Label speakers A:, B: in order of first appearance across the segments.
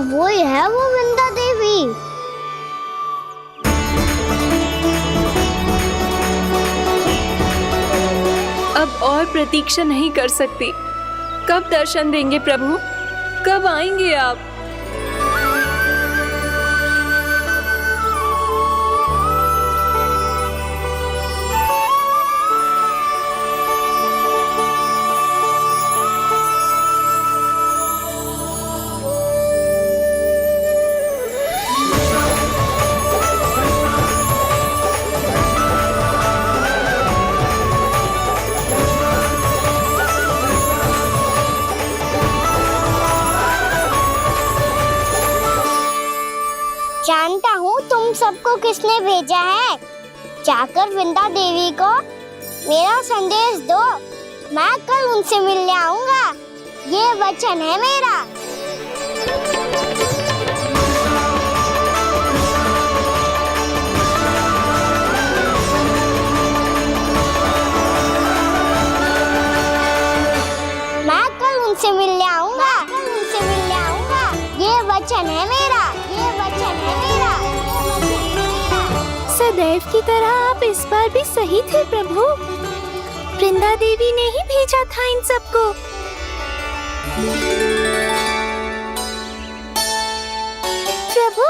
A: वही है वो वृंदा देवी।
B: अब और प्रतीक्षा नहीं कर सकती। कब दर्शन देंगे प्रभु? कब आएंगे आप?
A: जानता हूँ तुम सबको किसने भेजा है। जाकर वृंदा देवी को मेरा संदेश दो। मैं कल उनसे मिलने आऊंगा, ये वचन है मेरा। मैं कल उनसे मिलने आऊंगा, ये वचन है मेरा, ये वचन है मेरा, ये वचन है मेरा।
C: सदैव की तरह आप इस बार भी सही थे प्रभु। वृंदा देवी ने ही भेजा था इन सबको। प्रभु,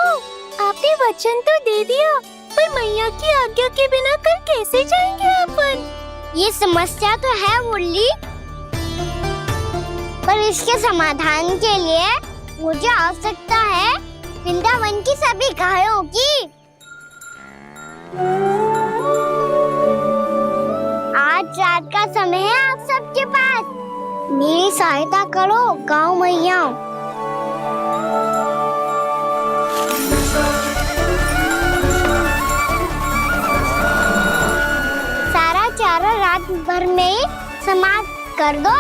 C: आपने वचन तो दे दिया, पर मैया की आज्ञा के बिना कल कैसे जाएंगे अपन?
A: ये समस्या तो है मुरली, पर इसके समाधान के लिए मुझे आवश्यकता है वृंदावन की सभी गायों की। आज रात का समय है आप सबके पास। मेरी सहायता करो गाँव मैया। सारा चारा रात भर में ही समाप्त कर दो।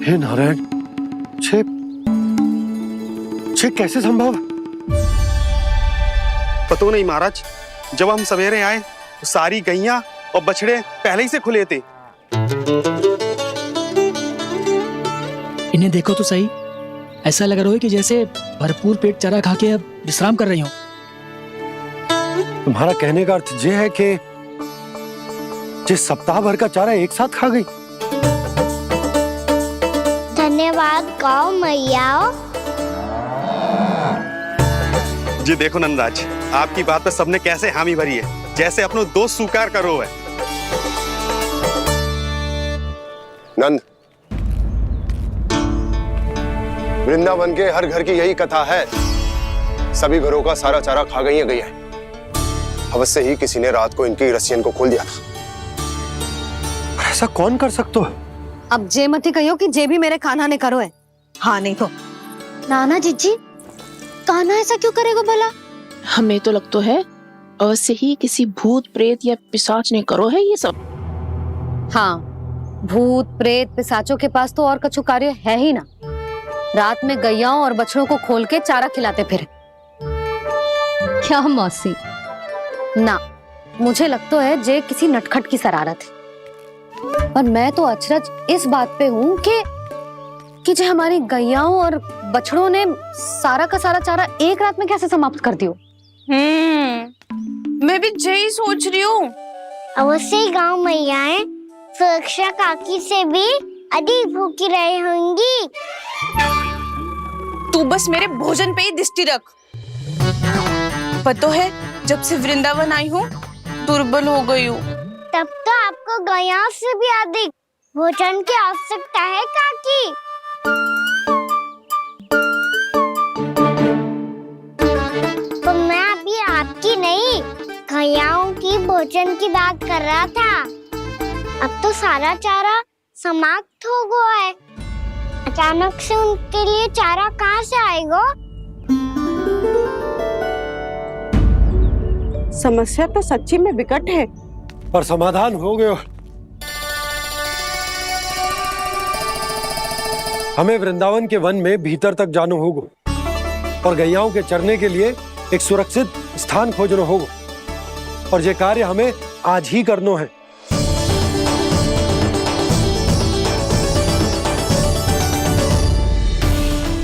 D: हे नारायण, छे कैसे संभव?
E: पता नहीं महाराज, जब हम सवेरे आए तो सारी गैया और बछड़े पहले ही से खुले थे।
F: इन्हें देखो तो सही, ऐसा लग रहा है कि जैसे भरपूर पेट चारा खा के अब विश्राम कर रही हो।
D: तुम्हारा कहने का अर्थ ये है कि जिस सप्ताह भर का चारा एक साथ खा गई।
A: धन्यवाद गाँव मैया।
E: जी देखो नंदराज, आपकी बात पे सबने कैसे हामी भरी है, जैसे अपनो दोस्त स्वीकार करो है।
G: नंद, वृंदावन के हर घर की यही कथा है। सभी घरों का सारा चारा खा गई है। अवश्य ही किसी ने रात को इनकी रस्सियन को खोल दिया था।
D: ऐसा कौन कर सकते हो?
H: अब जे मत ही कहियो कि जे भी मेरे कान्हा ने करो है। हाँ नहीं तो
C: नाना जीजी, कान्हा ऐसा क्यों करेगा भला?
I: हमें तो लगता है अवश्य ही किसी भूत प्रेत या पिशाच ने करो है ये सब।
H: हाँ, भूत प्रेत पिशाचों के पास तो और कछु कार्य है ही ना। रात में गैयाओं और बछड़ों को खोल के चारा खिलाते फिर। क्या मौसी? ना, मुझे लगता है जे किसी नटखट की शरारत है। और मैं तो अचरज इस बात पे हूँ कि जो हमारी गैयाओं और बछड़ों ने सारा का सारा चारा एक रात में कैसे समाप्त कर दियो।
B: मैं भी यही सोच रही हूँ।
A: अवश्य ही गाँव मैयाएं सुरक्षा काकी से भी अधिक भूखी रही होंगी।
B: तू बस मेरे भोजन पे ही दृष्टि रख। पता है, जब से वृंदावन आई हूँ दुर्बल हो गई हूँ।
A: तब तो आपको गैयाओं से भी अधिक भोजन की आवश्यकता है काकी। तो मैं अभी आपकी नहीं, गैयाओं की भोजन की बात कर रहा था। अब तो सारा चारा समाप्त हो गया है। अचानक से उनके लिए चारा कहाँ से आएगा?
J: समस्या तो सच्ची में विकट है।
D: पर समाधान हो गयो। हमें वृंदावन के वन में भीतर तक जानो होगा और गैयाओं के चरने के लिए एक सुरक्षित स्थान खोजनो होगा और ये कार्य हमें आज ही करनो है।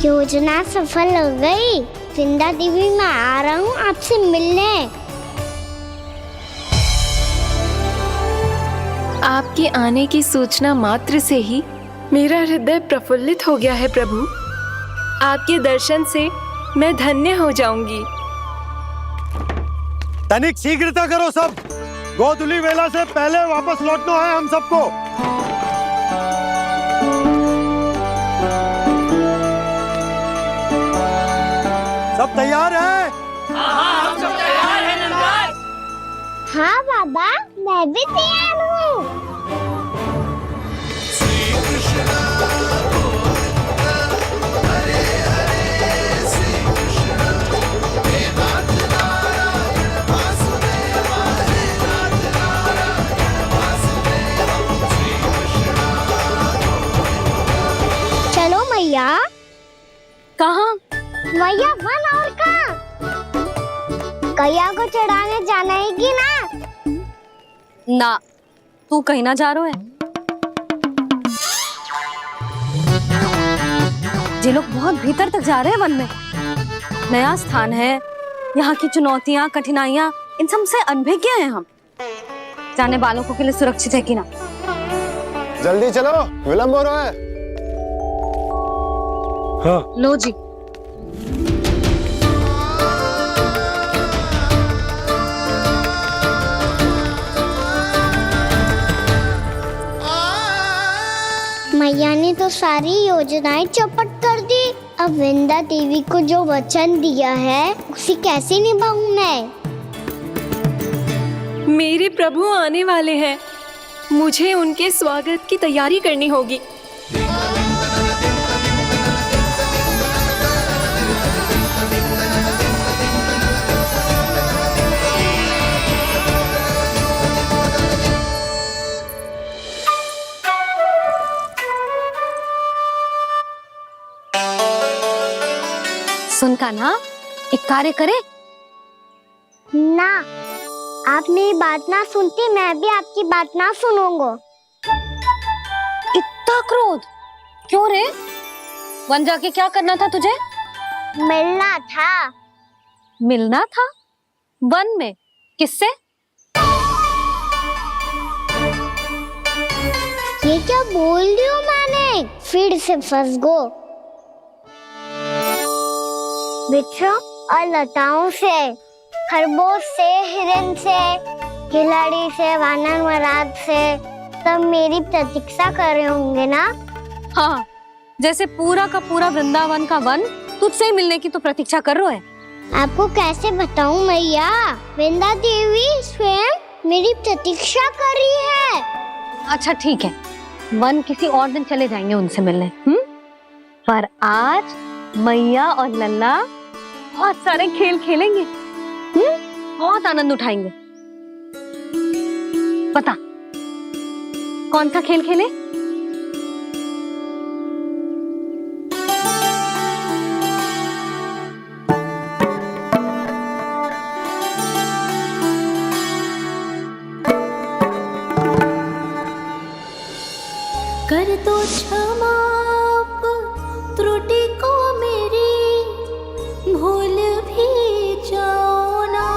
A: योजना सफल हो गई। वृंदा देवी, मैं आ रहा हूँ आपसे मिलने।
C: आपके आने की सूचना मात्र से ही मेरा हृदय प्रफुल्लित हो गया है प्रभु। आपके दर्शन से मैं धन्य हो जाऊंगी।
D: तनिक शीघ्रता करो सब, गोधुली वेला से पहले वापस लौटना है हम सबको। सब तैयार है?
A: हाँ बाबा, मैं भी तैयार हूँ। चलो मैया।
H: कहाँ?
A: मैया, वन और कहाँ? गैया को चढ़ाने जाना है कि ना?
H: ना, तू कहीं ना जा रहा है। ये लोग बहुत भीतर तक जा रहे हैं वन में। नया स्थान है, यहाँ की चुनौतियाँ, कठिनाइयाँ, इन सब से अनभिज्ञ हैं हम। जाने वालों के लिए सुरक्षित है कि ना?
G: जल्दी चलो, विलंब हो रहा है।
D: हाँ।
H: लो जी।
A: मैया ने तो सारी योजनाएं चौपट कर दी। अब वृंदा देवी को जो वचन दिया है उसे कैसे निभाऊं मैं?
C: मेरे प्रभु आने वाले हैं, मुझे उनके स्वागत की तैयारी करनी होगी।
H: सुन कान्हा, एक कार्य करे
A: ना, आप मेरी बात ना सुनती, मैं भी आपकी बात ना सुनूंगा।
H: इतना क्रोध क्यों रे? वन जाके क्या करना था तुझे?
A: मिलना था।
H: मिलना था? वन में? किससे?
A: ये क्या बोल रही हूँ मैंने? फिर से फंस गो। वृक्षों और लताओं से, खरगोश से, हिरन से, खिलाड़ी से, वानर महाराज से, सब मेरी प्रतीक्षा कर रहे होंगे ना?
H: हाँ, जैसे पूरा का पूरा वृंदावन का वन तुझसे ही मिलने की तो प्रतीक्षा कर रहा है।
A: आपको कैसे बताऊं मैया? वृंदा देवी स्वयं मेरी प्रतीक्षा कर रही है।
H: अच्छा ठीक है, वन किसी और दिन चले जाएंगे उनसे मिलने। पर आज मैया और लल्ला बहुत सारे खेल खेलेंगे। बहुत आनंद उठाएंगे। पता कौन सा खेल खेले?
C: कर दो क्षमा त्रुटि को मेरी, भूल भी जाओ ना।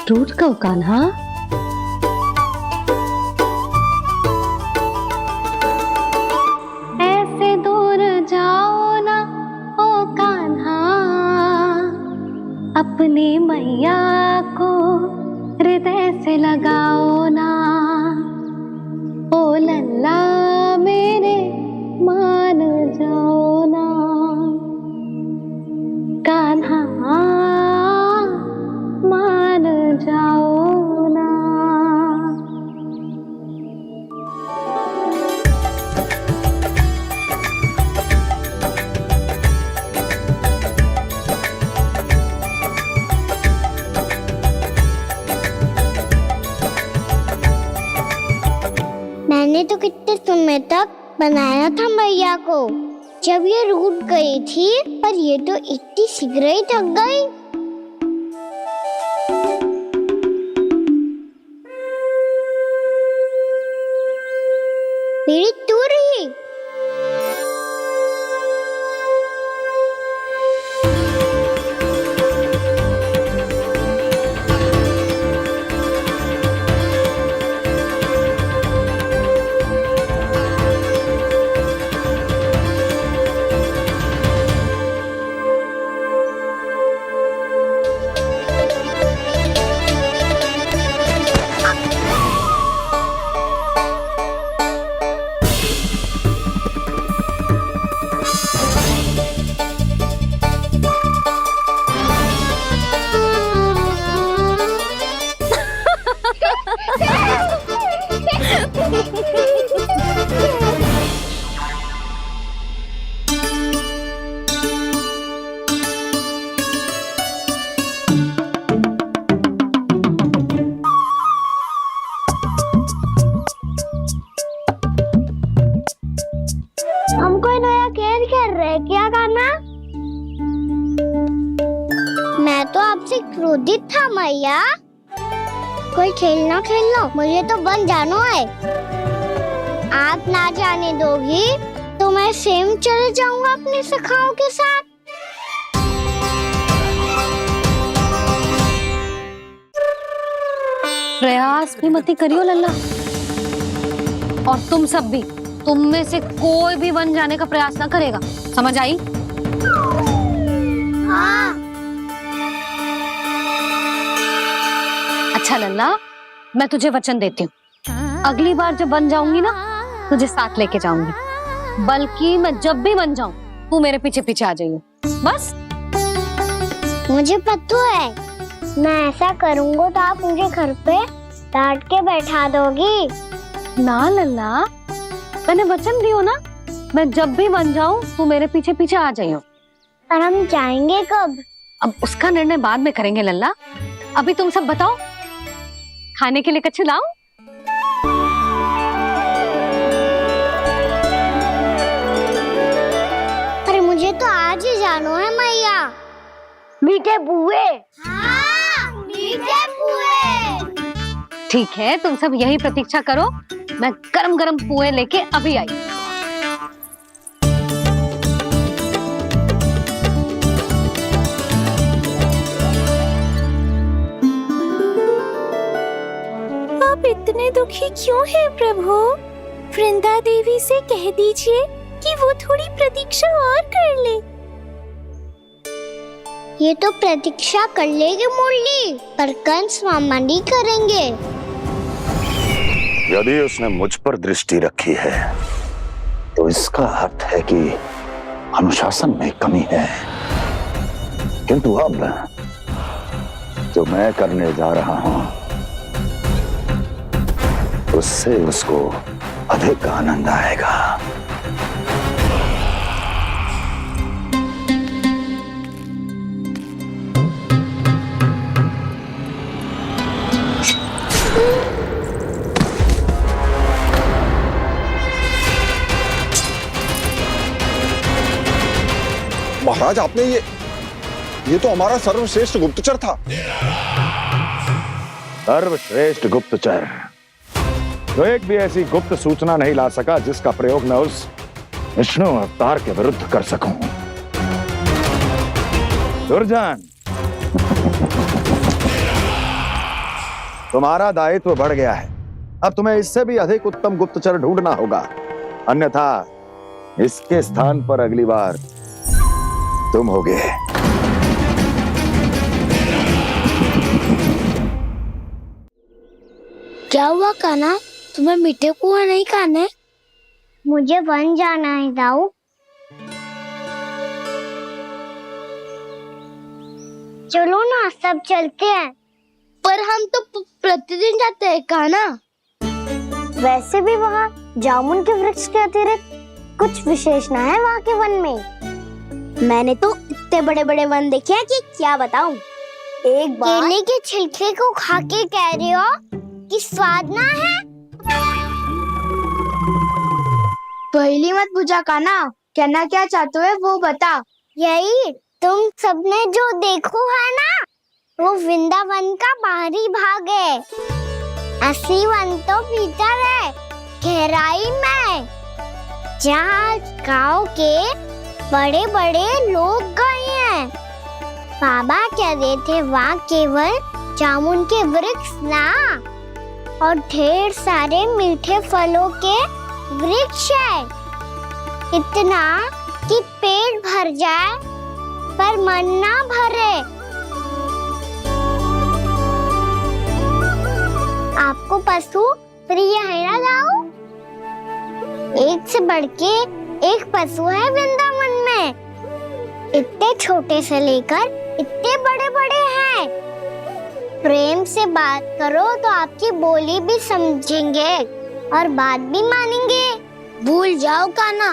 H: टूट कब कान्हा? ऐसे दूर जाओ ना ओ कान्हा, अपनी मैया को हृदय से लगाओ ना। ओ लल्ला मेरे मान जाओ ना, कान्हा मान जाओ ना।
A: मैंने तो कितने समय तक बनाया था मैया को, जब ये रूठ गई थी, पर ये तो इतनी शीघ्र ही थक गई। मेरी तू रही। हम कोई नया खेल खेल रहे, क्या करना? मैं तो आपसे क्रोधित था मैया। कोई खेलना खेल लो, मुझे तो बन जाना है। आप ना जाने दोगी तो मैं स्वयं चले जाऊंगा अपने सखाओं के साथ।
H: प्रयास भी मत करियो लल्ला, और तुम सब भी, तुम में से कोई भी बन जाने का प्रयास ना करेगा, समझ आई?
A: हाँ।
H: अच्छा लल्ला, मैं तुझे वचन देती हूँ, अगली बार जब बन जाऊंगी ना, तुझे साथ लेके जाऊंगी। बल्कि मैं जब भी बन जाऊं, तू मेरे पीछे पीछे आ जाइयो, बस।
A: मुझे पता है, मैं ऐसा करूंगा तो आप मुझे घर पे डांट के बैठा दोगी।
H: ना लल्ला, मैंने वचन दियो ना, मैं जब भी बन जाऊं तू मेरे पीछे पीछे आ जाइयो।
A: पर हम जाएंगे कब?
H: अब उसका निर्णय बाद में करेंगे लल्ला। अभी तुम सब बताओ, खाने के लिए कुछ लाऊं?
A: पर मुझे तो आज ही जाना है मैया। मीठे पुए। हाँ, मीठे पुए।
H: ठीक है, तुम सब यही प्रतीक्षा करो, मैं गरम गरम पुए लेके अभी आई।
C: आप इतने दुखी क्यों हैं प्रभु? वृंदा देवी से कह दीजिए कि वो थोड़ी प्रतीक्षा और कर ले।
A: ये तो प्रतीक्षा कर लेगी मुरली, पर कंस मामा नहीं करेंगे।
J: यदि उसने मुझ पर दृष्टि रखी है तो इसका अर्थ है कि अनुशासन में कमी है। किंतु अब जो मैं करने जा रहा हूं उससे उसको अधिक आनंद आएगा।
G: महाराज, आपने ये तो हमारा सर्वश्रेष्ठ गुप्तचर था।
J: सर्वश्रेष्ठ गुप्तचर जो एक भी ऐसी गुप्त सूचना नहीं ला सका जिसका प्रयोग मैं उस विष्णु अवतार के विरुद्ध कर सकूं। दुर्जन, तुम्हारा दायित्व बढ़ गया है। अब तुम्हें इससे भी अधिक उत्तम गुप्तचर ढूंढना होगा, अन्यथा इसके स्थान पर अगली बार तुम होगे।
A: क्या हुआ कान्हा, तुम्हें मीठे पुआ नहीं खाने? मुझे बन जाना है दाऊ। चलो ना, सब चलते हैं। पर हम तो प्रतिदिन जाते हैं कान्हा। वैसे भी वहाँ जामुन के वृक्ष के अतिरिक्त कुछ विशेष ना है वहाँ के वन में। मैंने तो इतने बड़े बड़े वन देखे हैं कि क्या बताऊं। एक बार केले के छिलके को खा के कह रहे हो कि स्वाद ना है? पहली मत पूछा काना, कहना क्या चाहते हो वो बता। यही तुम सबने जो देखो है ना, वो वृंदावन का बाहरी भाग है। असली वन तो भीतर है, गहराई में, जहाँ गांव के बड़े बड़े लोग गए हैं। बाबा कह रहे थे वहाँ केवल जामुन के वृक्ष ना, और ढेर सारे मीठे फलों के वृक्ष है, इतना कि पेट भर जाए पर मन ना भरे। आपको पशु प्रिय है ना दाऊ? एक से बढ़ के एक पशु है वृंदावन में, इतने छोटे से लेकर इतने बड़े बड़े हैं। प्रेम से बात करो तो आपकी बोली भी समझेंगे और बात भी मानेंगे। भूल जाओ काना,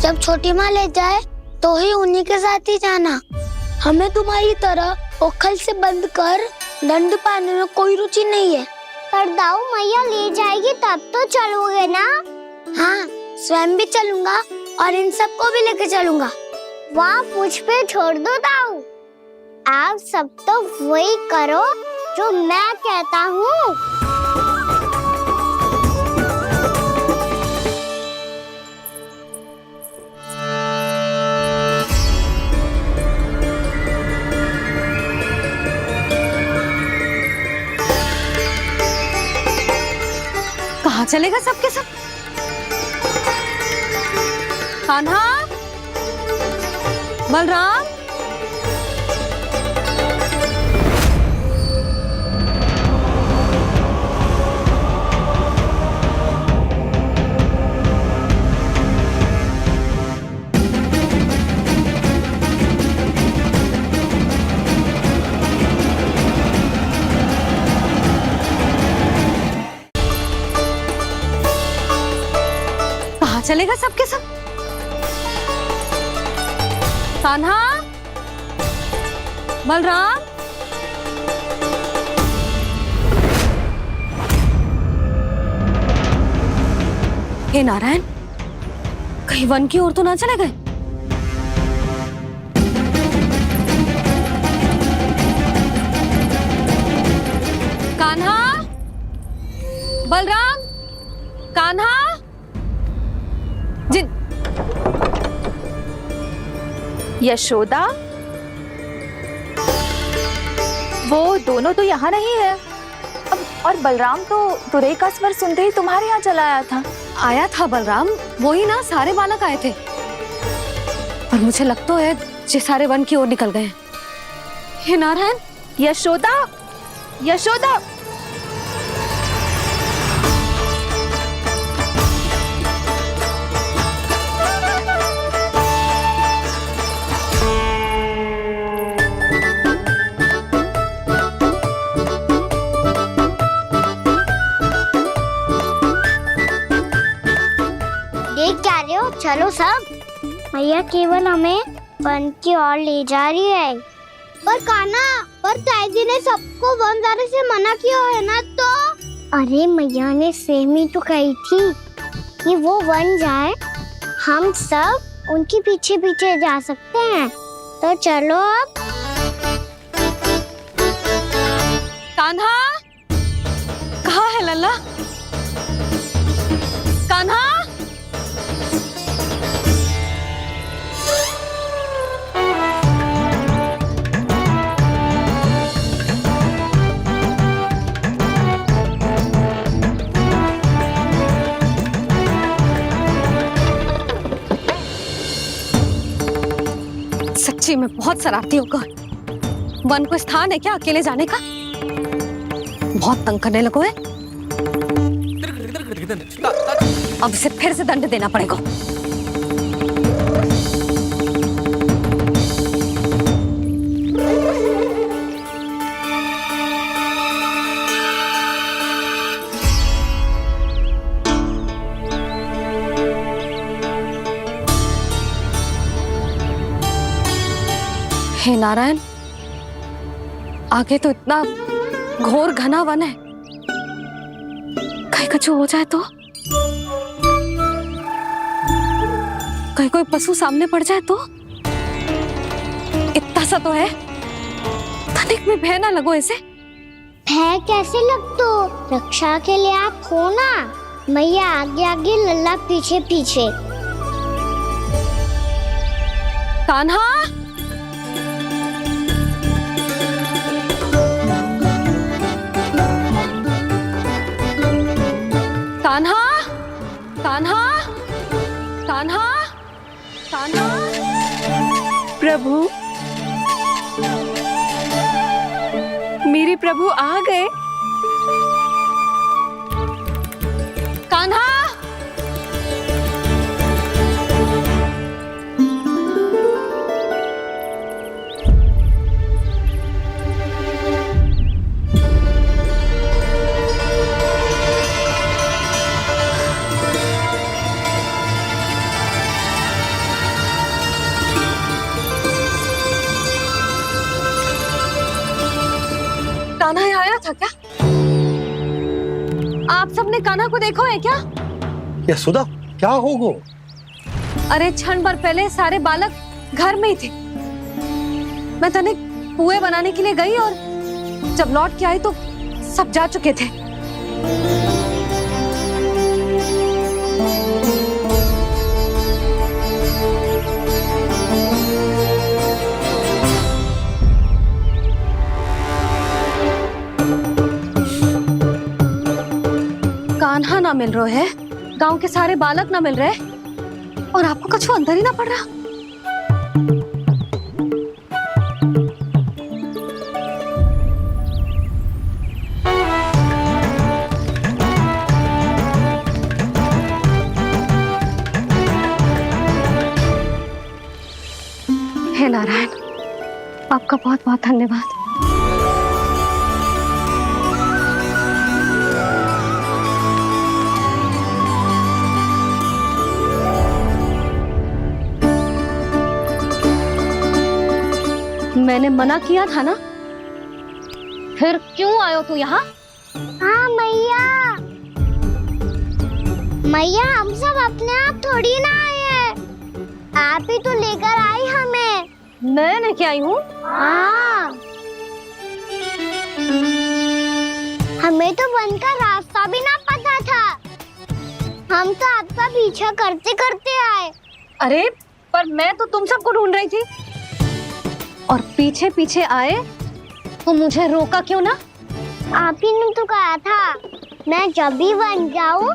A: जब छोटी माँ ले जाए तो ही उन्हीं के साथ ही जाना। हमें तुम्हारी तरह ओखल से बंद कर दंड पाने में कोई रुचि नहीं है। पर दाऊ मैया ले जाएगी तब तो चलोगे ना? हाँ, स्वयं भी चलूंगा और इन सबको भी लेके चलूंगा। वहाँ मुझ पे छोड़ दो दाऊ, आप सब तो वही करो जो मैं कहता हूँ।
H: कहाँ चलेगा सबके सब? कान्हा, बलराम, कहाँ चलेगा सबके सब? कान्हा, बलराम, हे नारायण, कहीं वन की ओर तो ना चले गए? कान्हा, बलराम, कान्हा, जिन
B: यशोदा, वो दोनों तो यहाँ नहीं है। अब और बलराम तो तुरई का स्वर सुनते ही तुम्हारे यहाँ चला
H: आया था बलराम, वही ना सारे बालक आए थे, पर मुझे लगता है जे सारे वन की ओर निकल गए। हे नारायण,
B: यशोदा, यशोदा,
A: चलो सब, मैया केवल हमें वन की ओर ले जा रही है। पर काना, पर ताई जी ने सबको वन जाने से मना किया है ना तो? अरे मैया ने सेम ही तो कही थी कि वो वन जाए, हम सब उनके पीछे पीछे जा सकते हैं। तो चलो अब।
H: कान्हा, कहाँ है लल्ला? कान्हा, सच्ची में बहुत शरारती होगा। वन को स्थान है क्या अकेले जाने का? बहुत तंग करने लगो है। अब इसे फिर से दंड देना पड़ेगा। हे नारायण, आगे तो इतना घोर घना वन है, कहीं कुछ हो जाए तो? कहीं कोई पशु सामने पड़ जाए तो? इतना सा तो है, तनिक में भय ना लगो इसे।
A: भय कैसे लग तो, रक्षा के लिए आप हो ना। मैया आगे आगे, लल्ला पीछे पीछे।
H: कान्हा, कान्हा, कान्हा, कान्हा, कान्हा।
C: प्रभु, मेरे प्रभु आ गए।
H: कान्हा, कान्हा यहाँ आया था क्या? आप सबने कान्हा को देखो है क्या?
D: यशोदा, क्या होगो?
H: अरे क्षण भर पहले सारे बालक घर में ही थे। मैं तनिक पुए बनाने के लिए गई और जब लौट के आई तो सब जा चुके थे। कान्हा ना मिल रहे है, गांव के सारे बालक ना मिल रहे, और आपको कछु अंदर ही ना पड़ रहा। हे नारायण, आपका बहुत बहुत धन्यवाद। मैंने मना किया था ना, फिर क्यों आयो तू यहाँ?
A: हाँ मैया, मैया हम सब अपने आप थोड़ी ना आए हैं, आप ही तो लेकर आई हमें।
H: मैं लेके आई हूँ?
A: हाँ, हमें तो वन का रास्ता भी ना पता था, हम तो आपका पीछा करते करते आए।
H: अरे पर मैं तो तुम सबको ढूंढ रही थी, और पीछे पीछे आए तो मुझे रोका क्यों ना?
A: आप ही ने तो कहा था मैं जब भी बन जाऊं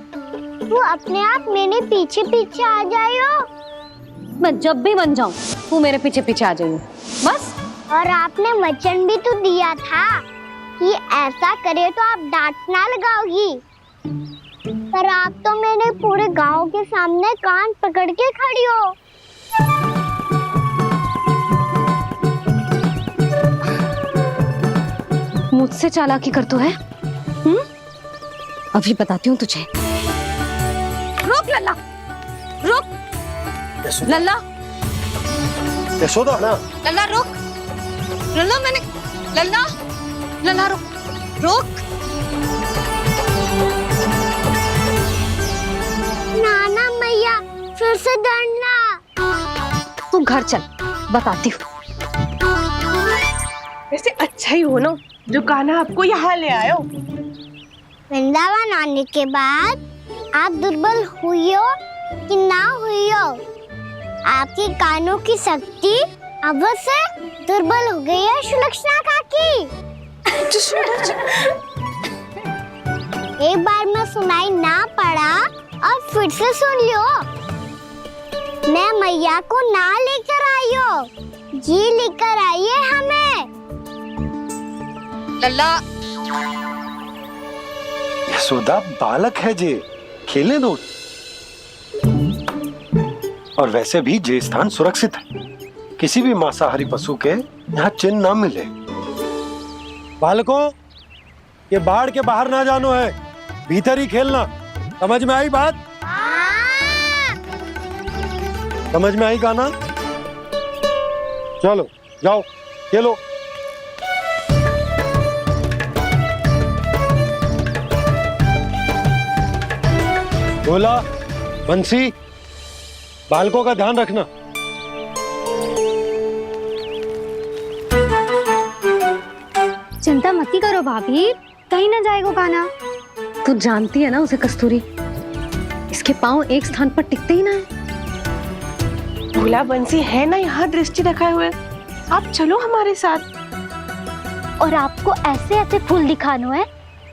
A: वो अपने आप मेरे पीछे पीछे आ जाइयो।
H: मैं जब भी बन जाऊं तू मेरे पीछे पीछे आ जाइयो, बस।
A: और आपने वचन भी तो दिया था कि ऐसा करे तो आप डांट ना लगाओगी, पर आप तो मेरे पूरे गांव के सामने कान पकड़ के खड़ी हो।
H: मुझसे चालाकी कर तो है? अभी बताती हूँ तुझे। रुक लल्ला, रुक लल्ला,
D: यशोदा ना,
H: लल्ला रुक, लल्ला मैंने, लल्ला, लल्ला रुक, रुक।
A: नाना मैया फिर से डरना।
H: तू घर चल, बताती हूँ।
B: वैसे अच्छा ही हो ना जो कान्हा आपको यहाँ ले आयो।
A: वृंदावन आने के बाद आप दुर्बल हुई हो कि ना हुई हो, आपके कानों की शक्ति अब से दुर्बल हो गई है सुलक्षणा काकी। एक बार में सुनाई ना पड़ा और फिर से सुन लो। मैं मैया को ना लेकर आई हो, जी लेकर आई है हमें।
H: लल्ला,
D: यशोदा बालक है जे, खेलने दो। और वैसे भी ये स्थान सुरक्षित है, किसी भी मांसाहारी पशु के यहाँ चिन्ह ना मिले। बालकों, ये बाढ़ के बाहर ना जानो है, भीतर ही खेलना। समझ में आई बात? समझ में आई कान्हा? चलो जाओ खेलो। भोला, बंसी, बालकों का ध्यान रखना।
H: चिंता मत करो भाभी, कहीं ना जाएगा काना। तू जानती है ना उसे कस्तूरी, इसके पाँव एक स्थान पर टिकते ही ना है।
I: भोला बंसी है ना यहाँ दृष्टि रखाए हुए, आप चलो हमारे साथ।
A: और आपको ऐसे ऐसे फूल दिखाने हैं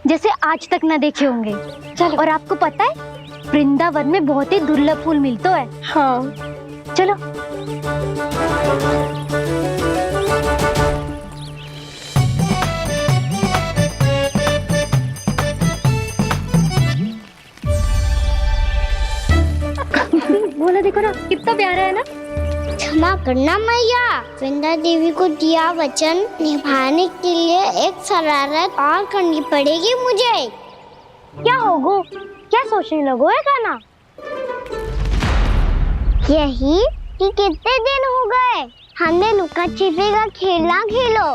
A: जैसे आज तक ना देखे होंगे। चलो। और आपको पता है वृंदावन में बहुत ही दुर्लभ फूल मिलते हैं।
I: हाँ
A: चलो।
H: बोला देखो ना कितना प्यारा है ना।
A: क्षमा करना मैया, वृंदा देवी को दिया वचन निभाने के लिए एक शरारत और करनी पड़ेगी मुझे। क्या होगो, क्या सोचने लगो है गाना? यही कि कितने दिन हो गए हमने लुका छिपी का खेलना खेलो,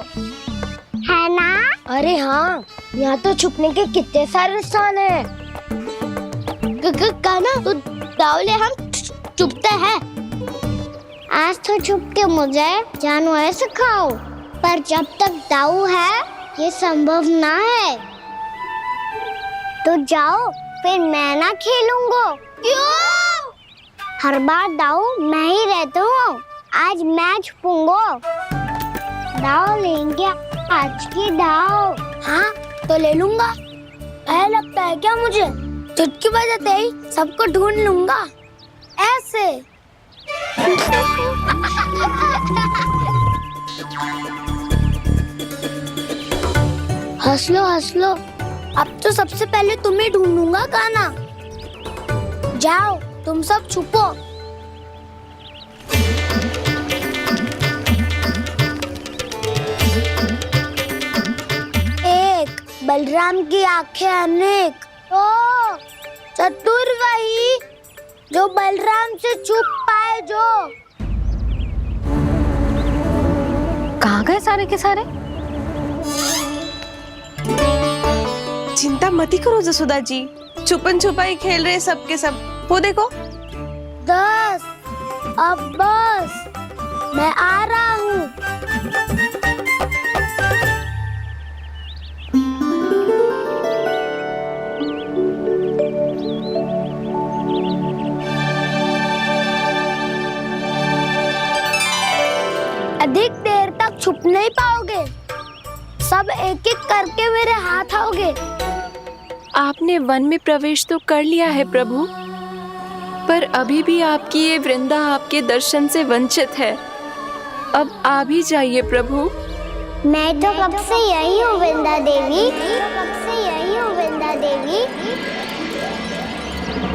A: है ना? अरे हाँ, यहाँ तो छुपने के कितने सारे स्थान है। गाना तो दावले हम छुपते हैं। आज तो छुप के मुझे जानवर सिखाओ, पर जब तक दाऊ है ये संभव ना है। तो जाओ, फिर मैं ना खेलूंगा। क्यों? हर बार दाऊ मैं ही रहता हूँ, आज मैं छुपूंगा। दाऊ लेंगे आज की दाऊ। हाँ तो ले लूंगा। ऐसा लगता है क्या मुझे? चुटकी बजाते ही सबको ढूंढ लूंगा ऐसे। हंस लो, अब तो सबसे पहले तुम्हें ढूंढूंगा गाना। जाओ तुम सब छुपो। एक, बलराम की आंखें अनेक। तो चतुर वही जो बलराम से छुप पाए। जो
H: कहाँ गए सारे के सारे?
B: चिंता मती करो जसोदा जी, छुपन छुपाई खेल रहे सबके सब। वो देखो
A: 10, अब बस, मैं आ रहा हूँ। अधिक देर तक छुप नहीं पाओगे, सब एक एक करके मेरे हाथ आओगे।
C: आपने वन में प्रवेश तो कर लिया है प्रभु, पर अभी भी आपकी ये वृंदा आपके दर्शन से वंचित है। अब आप ही जाइए प्रभु।
A: मैं तो कब से यही हूँ वृंदा देवी,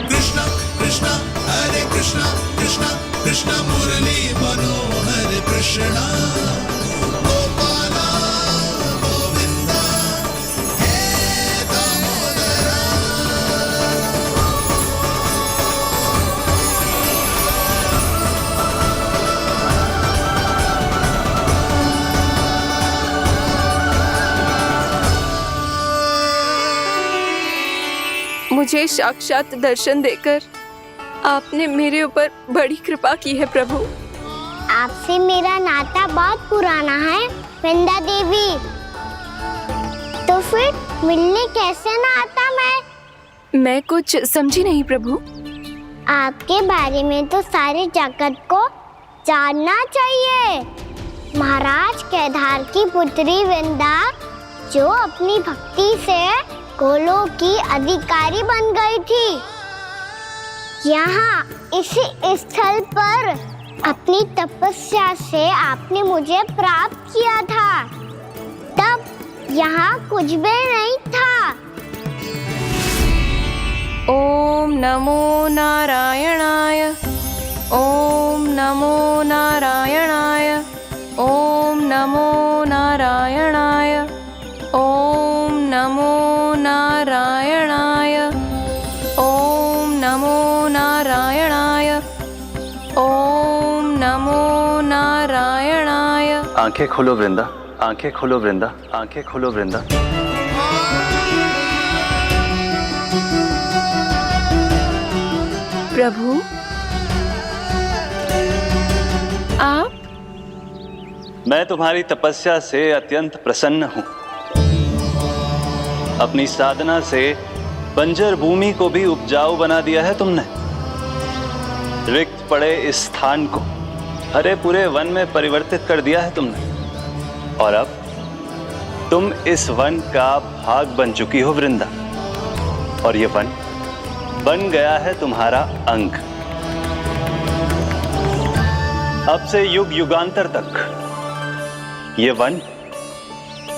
K: कृष्णा कृष्णा हरे कृष्णा कृष्णा कृष्णा मुरली मनोहर कृष्णा गोपाला गोविंदा हे दामोदरा।
C: मुझे साक्षात दर्शन देकर आपने मेरे ऊपर बड़ी कृपा की है प्रभु।
A: आपसे मेरा नाता बहुत पुराना है वृंदा देवी, तो फिर मिलने कैसे ना आता
C: मैं कुछ समझी नहीं प्रभु।
A: आपके बारे में तो सारे जगत को जानना चाहिए। महाराज केदार की पुत्री वृंदा, जो अपनी भक्ति से गोलोक की अधिकारी बन गई थी, यहाँ इसी स्थल पर अपनी तपस्या से आपने मुझे प्राप्त किया था। तब यहाँ कुछ भी नहीं था।
C: ओम नमो नारायणाय, ओम नमो नारायणाय, ओम नमो नारायणाय, ओम नमो नारायणाय, ओम नमो नारायणाय, ओम नमो नारायणाय।
J: आंखें खोलो वृंदा, आंखें खोलो वृंदा, आंखें खोलो वृंदा।
C: प्रभु आप?
L: मैं तुम्हारी तपस्या से अत्यंत प्रसन्न हूं। अपनी साधना से बंजर भूमि को भी उपजाऊ बना दिया है तुमने। रिक्त पड़े इस स्थान को हरे पूरे वन में परिवर्तित कर दिया है तुमने। और अब तुम इस वन का भाग बन चुकी हो वृंदा। और ये वन बन गया है तुम्हारा अंग। अब से युग युगांतर तक ये वन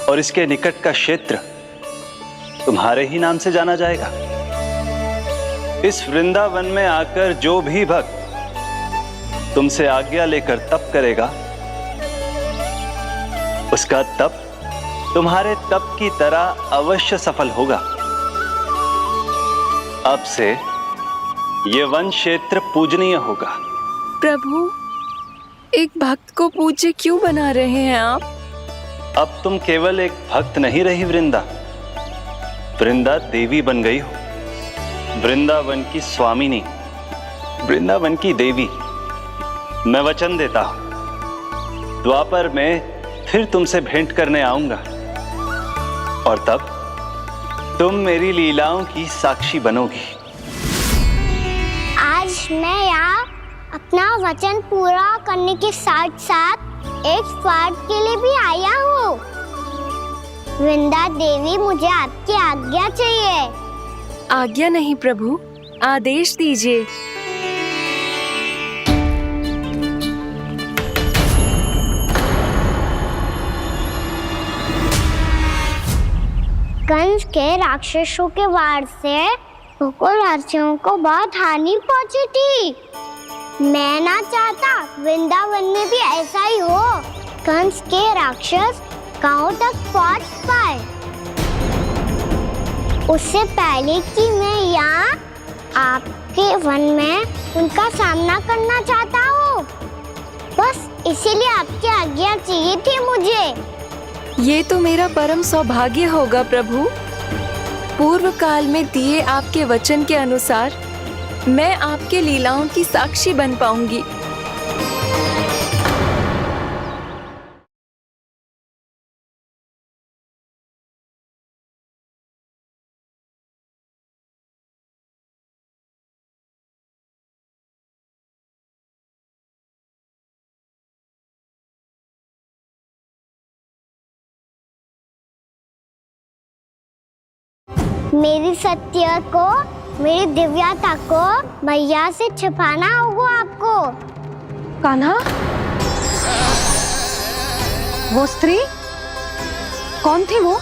L: और इसके निकट का क्षेत्र तुम्हारे ही नाम से जाना जाएगा। इस वृंदावन में आकर जो भी भक्त तुमसे आज्ञा लेकर तप करेगा, उसका तप तुम्हारे तप की तरह अवश्य सफल होगा। अब से ये वन क्षेत्र पूजनीय होगा।
C: प्रभु, एक भक्त को पूज्य क्यों बना रहे हैं आप?
L: अब तुम केवल एक भक्त नहीं रही वृंदा, वृंदा देवी बन गई हो। वृंदावन की स्वामिनी, वृंदावन की देवी। मैं वचन देता हूं, द्वापर में फिर तुमसे भेंट करने आऊंगा और तब तुम मेरी लीलाओं की साक्षी बनोगी।
A: आज मैं यहाँ अपना वचन पूरा करने के साथ साथ एक स्वार्थ के लिए भी आया हूँ। वृंदा देवी, मुझे आपकी आज्ञा चाहिए।
C: आज्ञा नहीं प्रभु, आदेश दीजिए।
A: कंस के राक्षसों के वार से गोकुलवासियों को बहुत हानि पहुंची थी। मैं ना चाहता वृंदावन में भी ऐसा ही हो। कंस के राक्षस गांव तक पहुंच पाए, उससे पहले कि मैं यहाँ आपके वन में उनका सामना करना चाहता हूँ। बस इसीलिए आपकी आज्ञा चाहिए थी मुझे।
C: ये तो मेरा परम सौभाग्य होगा प्रभु। पूर्व काल में दिए आपके वचन के अनुसार मैं आपके लीलाओं की साक्षी बन पाऊंगी।
A: मेरी सत्य को, मेरी दिव्यता को भैया से छिपाना होगा आपको।
H: कान्हा, वो स्त्री कौन थी वो?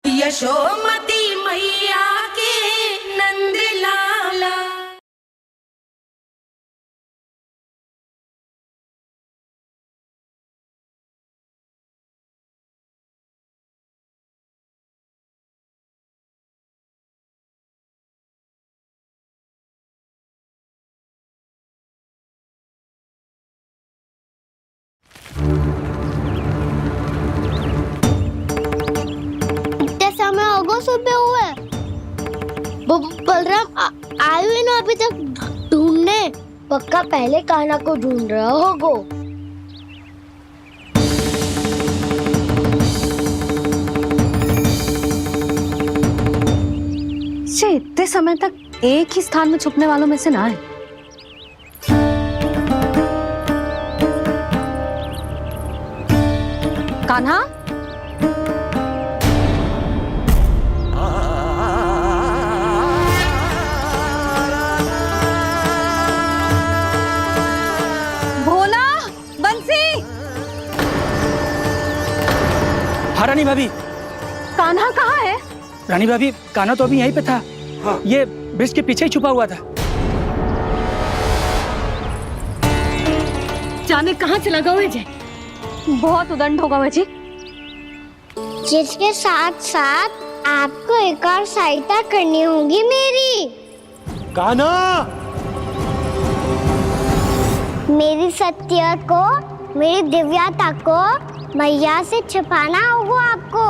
M: यशोमती मैया के नंद लाला।
A: सुबह हुए बलराम आए हुए ना अभी तक ढूंढने। पक्का पहले कान्हा को ढूंढ रहा होगा।
H: इतने समय तक एक ही स्थान में छुपने वालों में से ना है। कान्हा,
F: रानी भाभी,
H: कान्हा कहाँ है?
F: रानी भाभी, कान्हा तो अभी यहीं पे था। हाँ। ये ब्रिज के पीछे ही छुपा हुआ था।
H: जाने कहाँ चला गया वह जी? बहुत उदंड होगा वह जी।
A: जिसके साथ साथ आपको एक और सहायता करनी होगी मेरी।
D: कान्हा,
A: मेरी सत्य को, मेरी दिव्यता को मैया से छिपाना होगा आपको।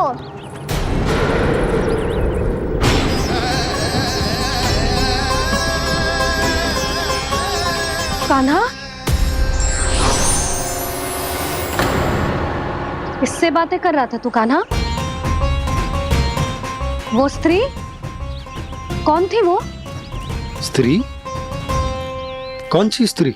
H: कान्हा, किससे बातें कर रहा था तू कान्हा? वो स्त्री कौन थी? वो
D: स्त्री? कौन सी स्त्री?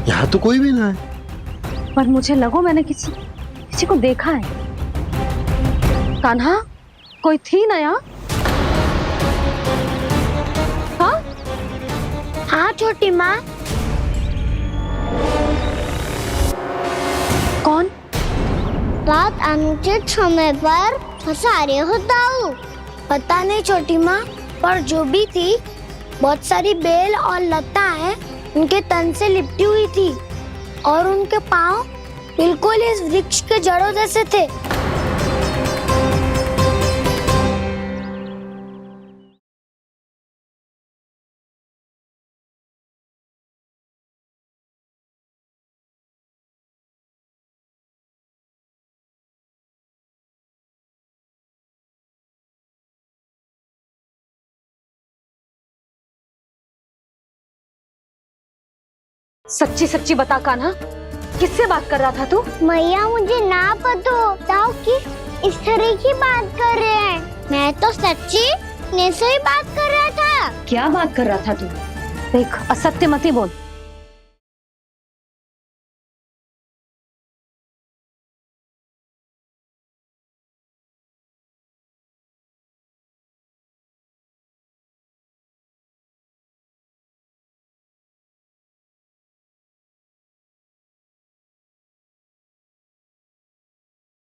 D: यहाँ तो कोई भी ना है।
H: पर मुझे लगो मैंने किसी को देखा है। कान्हा, कोई थी ना यहाँ? हाँ
A: हाँ छोटी माँ।
H: कौन?
A: रात अनुचित समय पर फंसारे होता हूँ। पता नहीं छोटी माँ, पर जो भी थी बहुत सारी बेल और लताएं उनके तन से लिपटी हुई थी और उनके पांव बिल्कुल इस वृक्ष के जड़ों जैसे थे।
H: सच्ची सच्ची बता कान्हा, किससे बात कर रहा था तू?
A: मैया मुझे ना पता बताओ कि इस तरह की बात कर रहे हैं। मैं तो सच्ची ने से ही बात कर रहा था।
H: क्या बात कर रहा था तू? देख, असत्य मत ही बोल।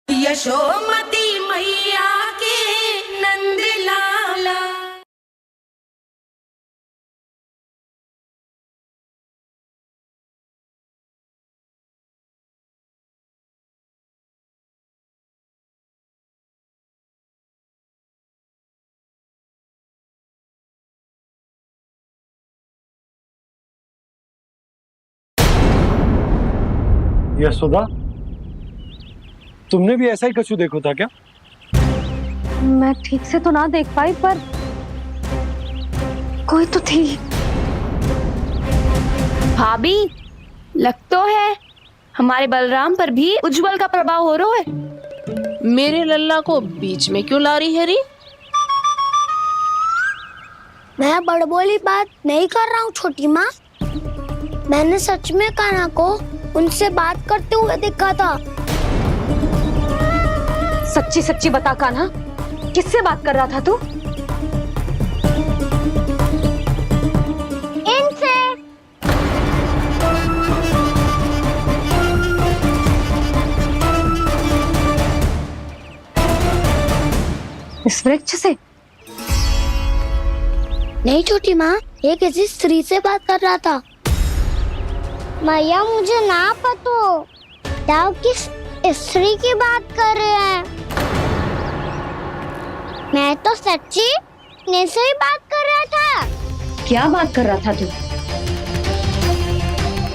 M: यशोमती मैया के नंद लाला।
D: यशोदा, तुमने भी ऐसा ही कछु देखो था क्या?
H: मैं ठीक से तो ना देख पाई, पर कोई तो थी।
B: भाभी, लग तो है हमारे बलराम पर भी उज्जवल का प्रभाव हो रहा है।
I: मेरे लल्ला को बीच में क्यों ला रही है री?
A: मैं बड़बोली बात नहीं कर रहा हूँ छोटी माँ। मैंने सच में कान्हा को उनसे बात करते हुए देखा था।
H: सच्ची सच्ची बता कान्हा, किससे बात कर रहा था तू?
A: इनसे।
H: इस वृक्ष से?
A: नहीं छोटी माँ, ये किसी स्त्री से बात कर रहा था। मैया मुझे ना पता बताओ किस स्त्री की बात कर रहे हैं। मैं तो सच्ची ने से ही बात कर रहा था।
H: क्या बात कर रहा था तू?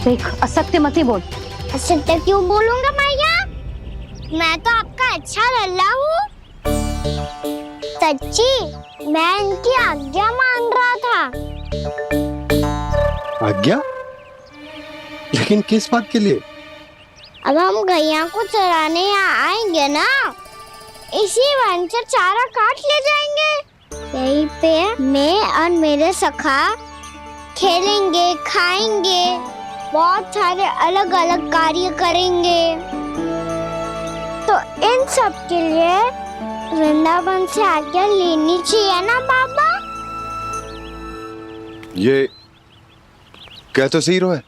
H: देख, असत्य मत ही बोल।
A: असत्य क्यों बोलूंगा मैया? मैं तो आपका अच्छा लल्ला हूँ। सच्ची मैं इनकी आज्ञा मान रहा था।
D: आज्ञा? लेकिन किस बात के लिए?
A: अब हम गैया को चराने यहाँ आएंगे ना, इसी वन से चारा काट ले जाएंगे। यहीं पे मैं और मेरे सखा खेलेंगे, खाएंगे, बहुत सारे अलग अलग कार्य करेंगे। तो इन सब के लिए वृंदावन से आज्ञा लेनी चाहिए ना बाबा?
G: ये क्या तो सही रो है।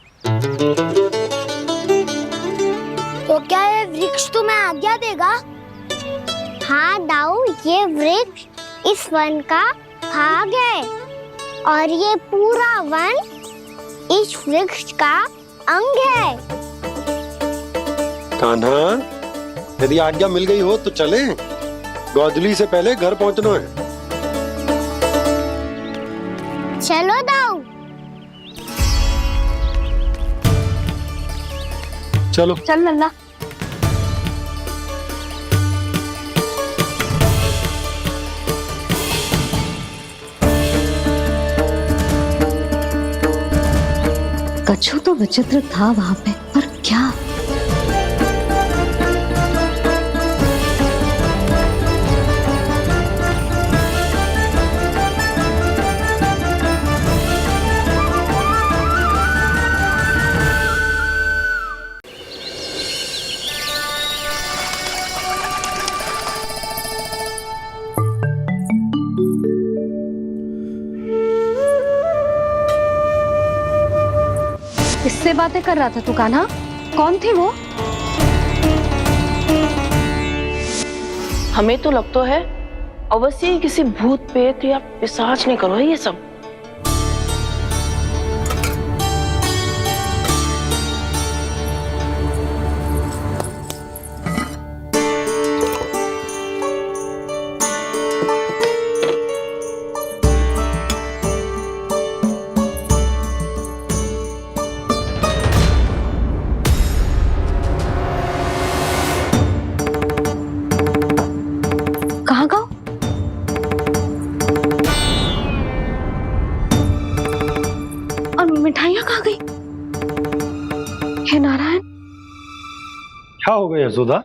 A: तो क्या ये वृक्ष तुम्हें आज्ञा देगा? हाँ दाऊ, ये वृक्ष इस वन का भाग है और ये पूरा वन इस वृक्ष का अंग है।
D: कान्हा, यदि आज्ञा मिल गई हो तो चले। गोधूली से पहले घर पहुंचना है।
A: चलो दाऊ।
D: चलो
H: चल लल्ला। कछु तो विचित्र था वहां पे, पर क्या? किससे बातें कर रहा था तू कान्हा? कौन थे वो?
I: हमें तो लगता है अवश्य ही किसी भूत प्रेत या पिशाच ने करो है ये सब।
H: कहाँ का? और मिठाइयाँ कहाँ गई? हे नारायण,
D: क्या हो गया यशोदा?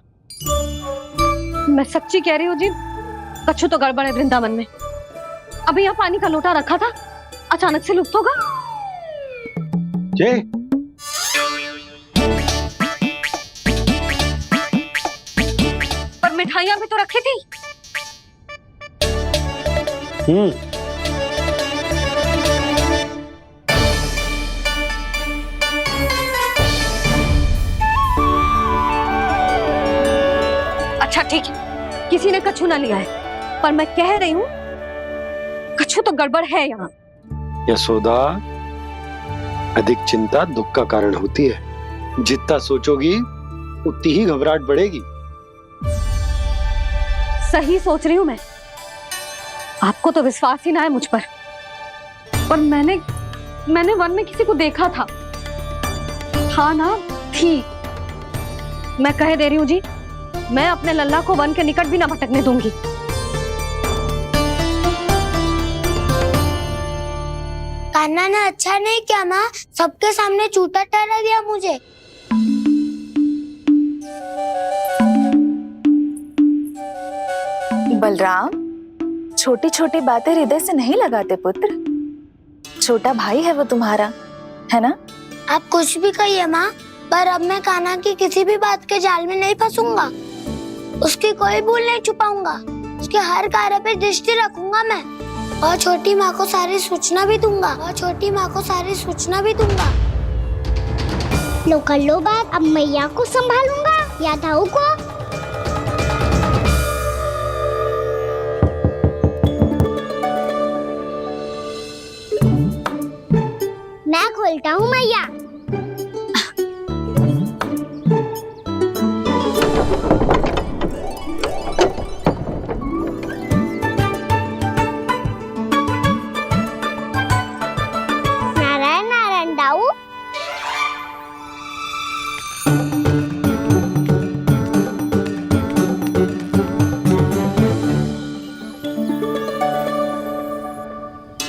H: मैं सच्ची कह रही हूँ जी, कछु तो गड़बड़ है वृंदावन में। अभी यहाँ पानी का लोटा रखा था, अचानक से लुप्त होगा।
D: जय,
H: पर मिठाइयाँ भी तो रखी थी। अच्छा ठीक है, किसी ने कछु ना लिया है, पर मैं कह रही हूँ कछु तो गड़बड़ है यहाँ।
D: यशोदा, अधिक चिंता दुख का कारण होती है। जितना सोचोगी उतनी ही घबराहट बढ़ेगी।
H: सही सोच रही हूँ मैं। आपको तो विश्वास ही ना है मुझ पर मैंने वन में किसी को देखा था। हाँ ना, थी। मैं कह दे रही हूँ जी, मैं अपने लल्ला को वन के निकट भी ना भटकने दूंगी।
A: कान्हा ने अच्छा नहीं किया माँ, सबके सामने झूठा ठहरा दिया मुझे।
B: बलराम, छोटी छोटी बातें हृदय से नहीं लगाते पुत्र। छोटा भाई है वो तुम्हारा, है ना?
A: आप कुछ भी कहिए माँ, पर अब मैं कान्हा की किसी भी बात के जाल में नहीं फंसूंगा। उसकी कोई भूल नहीं छुपाऊंगा। उसके हर कार्य पे दृष्टि रखूंगा मैं, और छोटी माँ को सारी सूचना भी दूंगा। लो कर लो बात, अब मैया को संभालूंगा या ताऊ को। मैं खोलता हूँ मैया। नारायण नारायण दाऊ।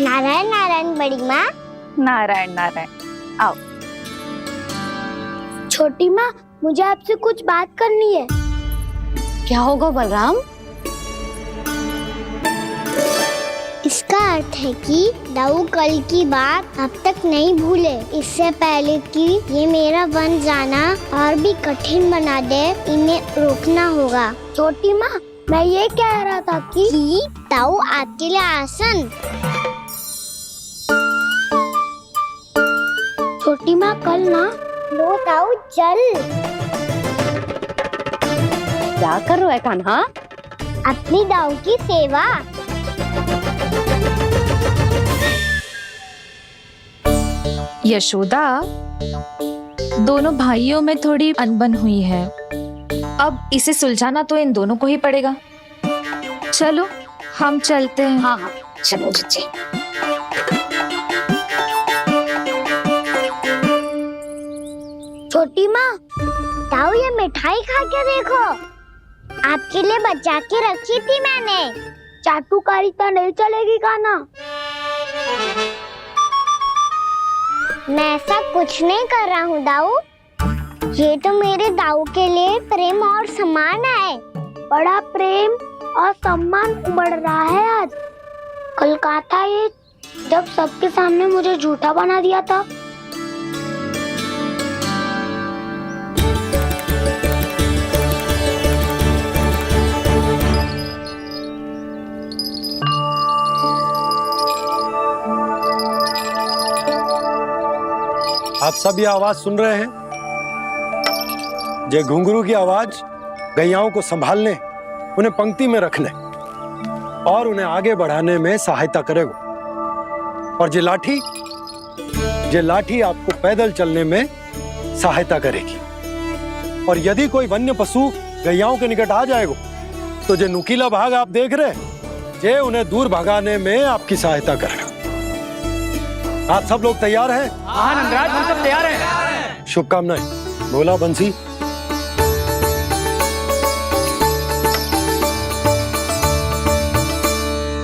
A: नारायण नारायण बड़ी माँ।
B: नारायण नारायण, आओ।
A: छोटी माँ, मुझे आपसे कुछ बात करनी है।
H: क्या होगा बलराम?
A: इसका अर्थ है कि दाऊ कल की बात अब तक नहीं भूले। इससे पहले कि ये मेरा वन जाना और भी कठिन बना दे, इन्हें रोकना होगा। छोटी माँ, मैं ये कह रहा था कि दाऊ आपके लिए आसन। छोटी माँ, कल ना लो दाऊ जल।
H: क्या कर रहा है कान्हा?
A: अपनी दाऊ की सेवा।
C: यशोदा,
N: दोनों भाइयों में थोड़ी अनबन हुई है। अब इसे सुलझाना तो इन दोनों को ही पड़ेगा। चलो हम चलते हैं।
H: हाँ हाँ चलो बच्चे।
A: छोटी माँ, ताऊ ये मिठाई खा के देखो, आपके लिए बचा के रखी थी मैंने। चाटुकारिता नहीं चलेगी खाना। मैं ऐसा कुछ नहीं कर रहा हूँ दाऊ, ये तो मेरे दाऊ के लिए प्रेम और सम्मान है। बड़ा प्रेम और सम्मान उमड़ रहा है आज। कल कहा था ये, जब सबके सामने मुझे झूठा बना दिया था।
D: आप सब ये आवाज सुन रहे हैं? ये घुंघरू की आवाज गैयाओं को संभालने, उन्हें पंक्ति में रखने और उन्हें आगे बढ़ाने में सहायता करेगा। और ये लाठी आपको पैदल चलने में सहायता करेगी। और यदि कोई वन्य पशु गैयाओं के निकट आ जाएगा तो जो नुकीला भाग आप देख रहे हैं, ये उन्हें दूर भगाने में आपकी सहायता करेगा। आप सब लोग तैयार हैं?
F: हाँ नंदराज, हम सब तैयार हैं।
D: शुभकामनाएं। बोला बंसी।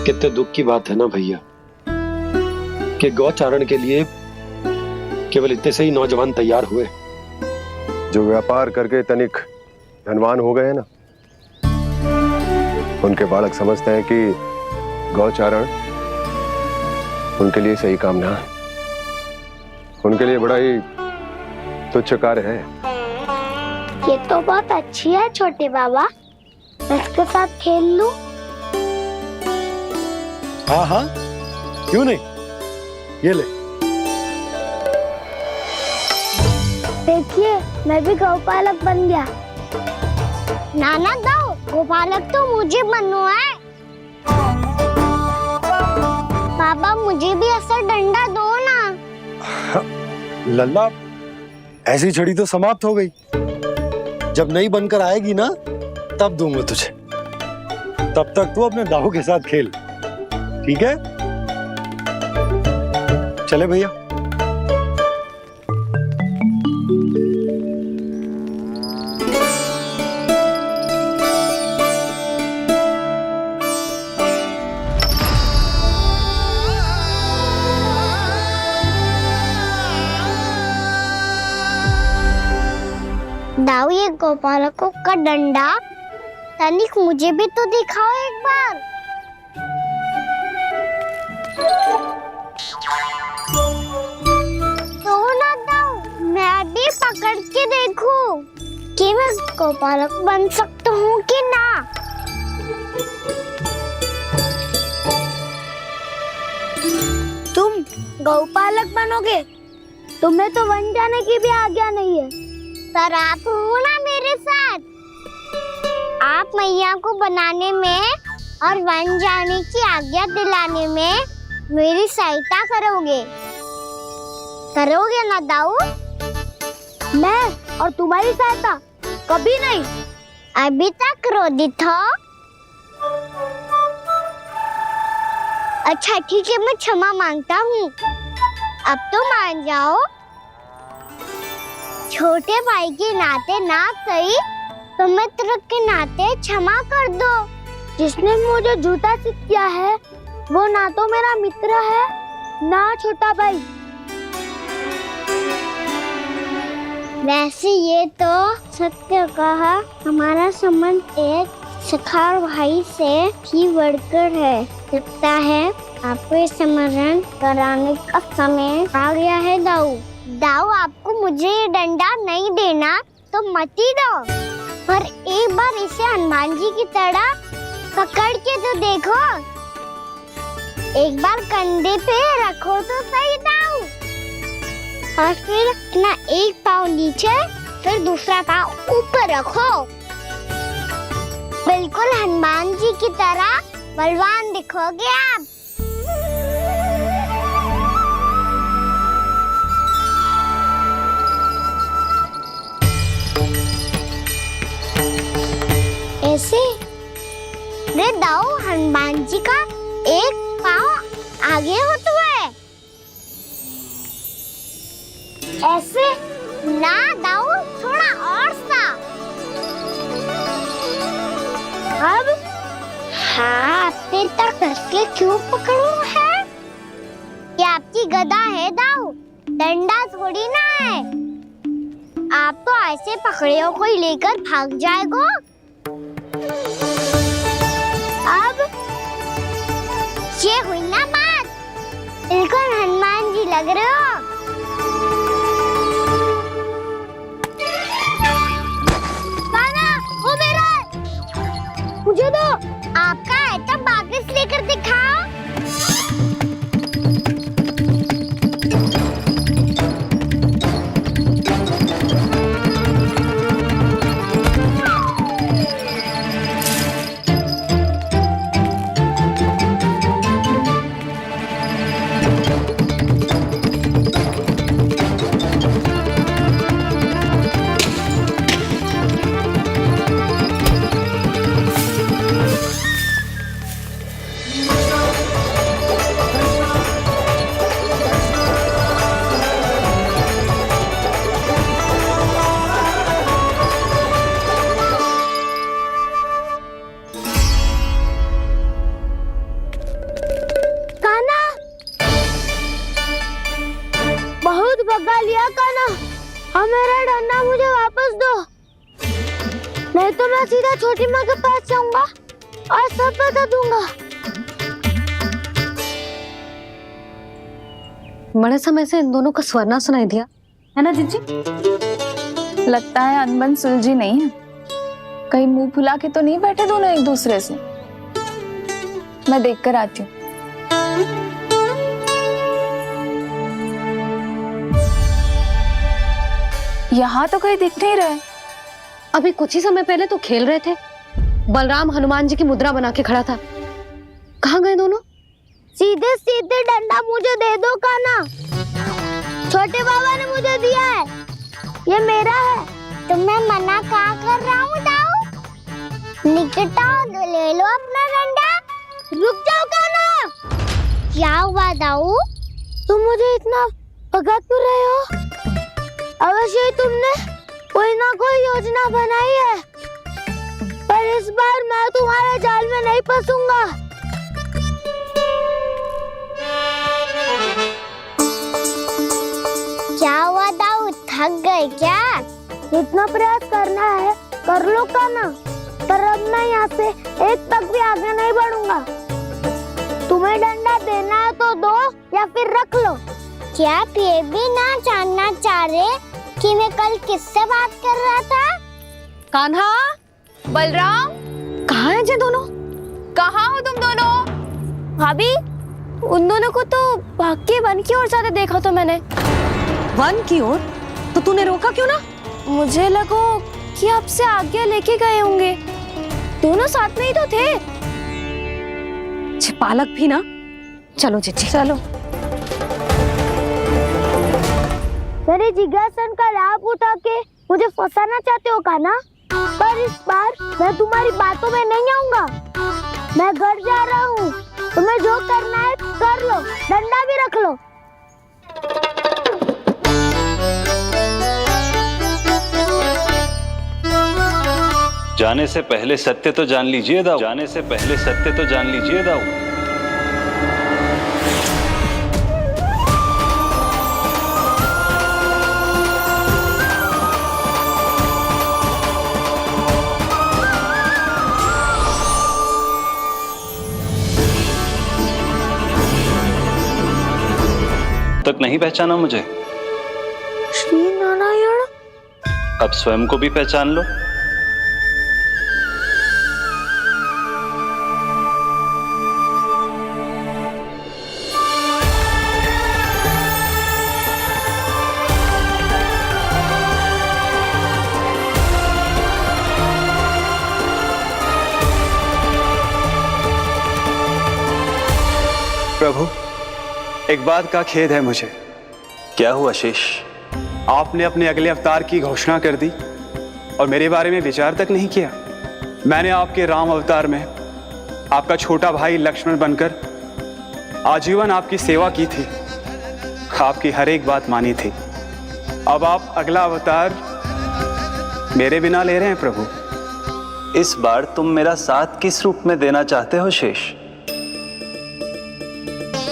D: कितने दुख की बात है ना भैया कि गौचारण के लिए केवल इतने से ही नौजवान तैयार हुए।
G: जो व्यापार करके तनिक धनवान हो गए हैं ना, उनके बालक समझते हैं कि गौचारण उनके लिए सही काम ना है, उनके लिए बड़ा ही तुच्छ कार्य है।
A: ये तो बहुत अच्छी है छोटे बाबा, मैं इसके साथ खेल लूं?
D: हाँ हाँ क्यों नहीं, ये ले।
A: देखिए मैं भी गौपालक बन गया। नाना दाऊ, गौपालक तो मुझे बनना है। बाबा मुझे भी ऐसा डंडा दो ना।
D: लल्ला, ऐसी छड़ी तो समाप्त हो गई। जब नई बनकर आएगी ना तब दूंगा तुझे। तब तक तू अपने दाऊ के साथ खेल, ठीक है? चले भैया।
A: दाऊ, ये गोपालकों का डंडा तनिक मुझे भी तो दिखाओ एक बार। तो ना दाऊ, मैं भी पकड़ के देखूं कि मैं गोपालक बन सकता हूँ कि ना। तुम गौपालक बनोगे? तुम्हें तो वन जाने की भी आज्ञा नहीं है। पर आप हो ना मेरे साथ, आप मैया को बनाने में और वन जाने की आज्ञा दिलाने में मेरी सहायता करोगे ना दाऊ? मैं और तुम्हारी सहायता कभी नहीं। अभी तक क्रोधित हो? अच्छा ठीक है, मैं क्षमा मांगता हूँ। अब तो मान जाओ। छोटे भाई के नाते ना सही तो मित्र के नाते क्षमा कर दो। जिसने मुझे जूता सिखाया है वो ना तो मेरा मित्र है ना छोटा भाई। वैसे ये तो सत्य कहा, हमारा संबंध एक सखार भाई से भी बढ़कर है। लगता है आपको स्मरण कराने का समय आ गया है दाऊ। दाऊ, आपको मुझे ये डंडा नहीं देना तो मत ही दो, पर एक बार इसे हनुमान जी की तरह पकड़ के तो देखो। एक बार कंधे पे रखो तो सही दाऊ, और फिर अपना एक पाँव नीचे फिर दूसरा पाँव ऊपर रखो। बिल्कुल हनुमान जी की तरह बलवान दिखोगे आप। अरे दाऊ, हनुमान जी का एक पाँव आगे होता है। ऐसे ना दाऊ, थोड़ा और सा। अब हाथ पे तक कसके क्यों पकड़ू है? ये आपकी गदा है दाऊ, डंडा थोड़ी ना है। आप तो ऐसे पकड़े हो कोई लेकर भाग जाएगा। अब ये हुई ना बात, बिल्कुल हनुमान जी लग रहे हो। कान्हा, वो मेरा, मुझे दो। आपका है तब वापस लेकर दिखाओ। बहुत भगा लिया कान्हा, अब मेरा डंडा मुझे वापस दो, नहीं तो मैं सीधा छोटी माँ के पास जाऊंगा और सब बता दूंगा।
H: बड़े समय से इन दोनों का स्वर ना सुनाई दिया, है ना जीजी?
B: लगता है अनबन सुलझी नहीं है। कहीं मुंह फुला के तो नहीं बैठे दोनों एक दूसरे से। मैं देख कर आती हूँ। यहाँ तो कहीं दिख नहीं रहे।
H: अभी कुछ ही समय पहले तो खेल रहे थे। बलराम हनुमान जी की मुद्रा बना के खड़ा था। कहाँ गए दोनों?
A: सीधे सीधे डंडा मुझे दे दो कान्हा, छोटे बाबा ने मुझे दिया है, ये मेरा है। तो मैं मना कहाँ कर रहा हूँ दाऊ? निकट आओ, ले लो अपना डंडा। रुक जाओ कान्हा। क्या हुआ दाऊ, तुम मुझे इतना भगा क्यों रहे हो? अवश्य ही तुमने कोई ना कोई योजना बनाई है, पर इस बार मैं तुम्हारे जाल में नहीं फंसूंगा। क्या हुआ दाऊ, थक गए क्या? इतना प्रयास करना है कर लो कान्हा, पर अब मैं यहाँ से एक तक भी आगे नहीं बढ़ूंगा। तुम्हें डंडा देना है तो दो या फिर रख लो। क्या आप ये भी ना जानना चाह रहे कि मैं कल किससे बात कर रहा था?
H: कान्हा,
B: बलराम,
H: कहाँ हैं ये दोनों?
B: कहाँ हो तुम दोनों?
A: भाभी, उन दोनों को तो भाग के वन की ओर जाते देखा तो मैंने।
H: वन की ओर? तो तूने रोका क्यों ना?
A: मुझे लगा कि आपसे आगे लेके गए होंगे, दोनों साथ में ही तो थे।
H: पालक भी ना। चलो जीजी
B: चलो।
A: मेरे जिज्ञासन का लाभ उठा के मुझे फंसाना चाहते हो कान्हा, पर इस बार मैं तुम्हारी बातों में नहीं आऊंगा। मैं घर जा रहा हूँ, तुम्हें जो करना है कर लो, डंडा भी रख लो।
L: जाने से पहले सत्य तो जान लीजिए दाऊ। जाने से पहले सत्य तो जान लीजिए दाऊ। तक नहीं पहचाना मुझे?
A: श्री नारायण।
L: अब स्वयं को भी पहचान लो।
E: प्रभु, एक बात का खेद है मुझे।
L: क्या हुआ शेष?
E: आपने अपने अगले अवतार की घोषणा कर दी और मेरे बारे में विचार तक नहीं किया। मैंने आपके राम अवतार में
O: आपका छोटा भाई लक्ष्मण बनकर आजीवन आपकी सेवा की थी, आपकी हर एक बात मानी थी। अब आप अगला अवतार मेरे बिना ले रहे हैं प्रभु।
L: इस बार तुम मेरा साथ किस रूप में देना चाहते हो शेष?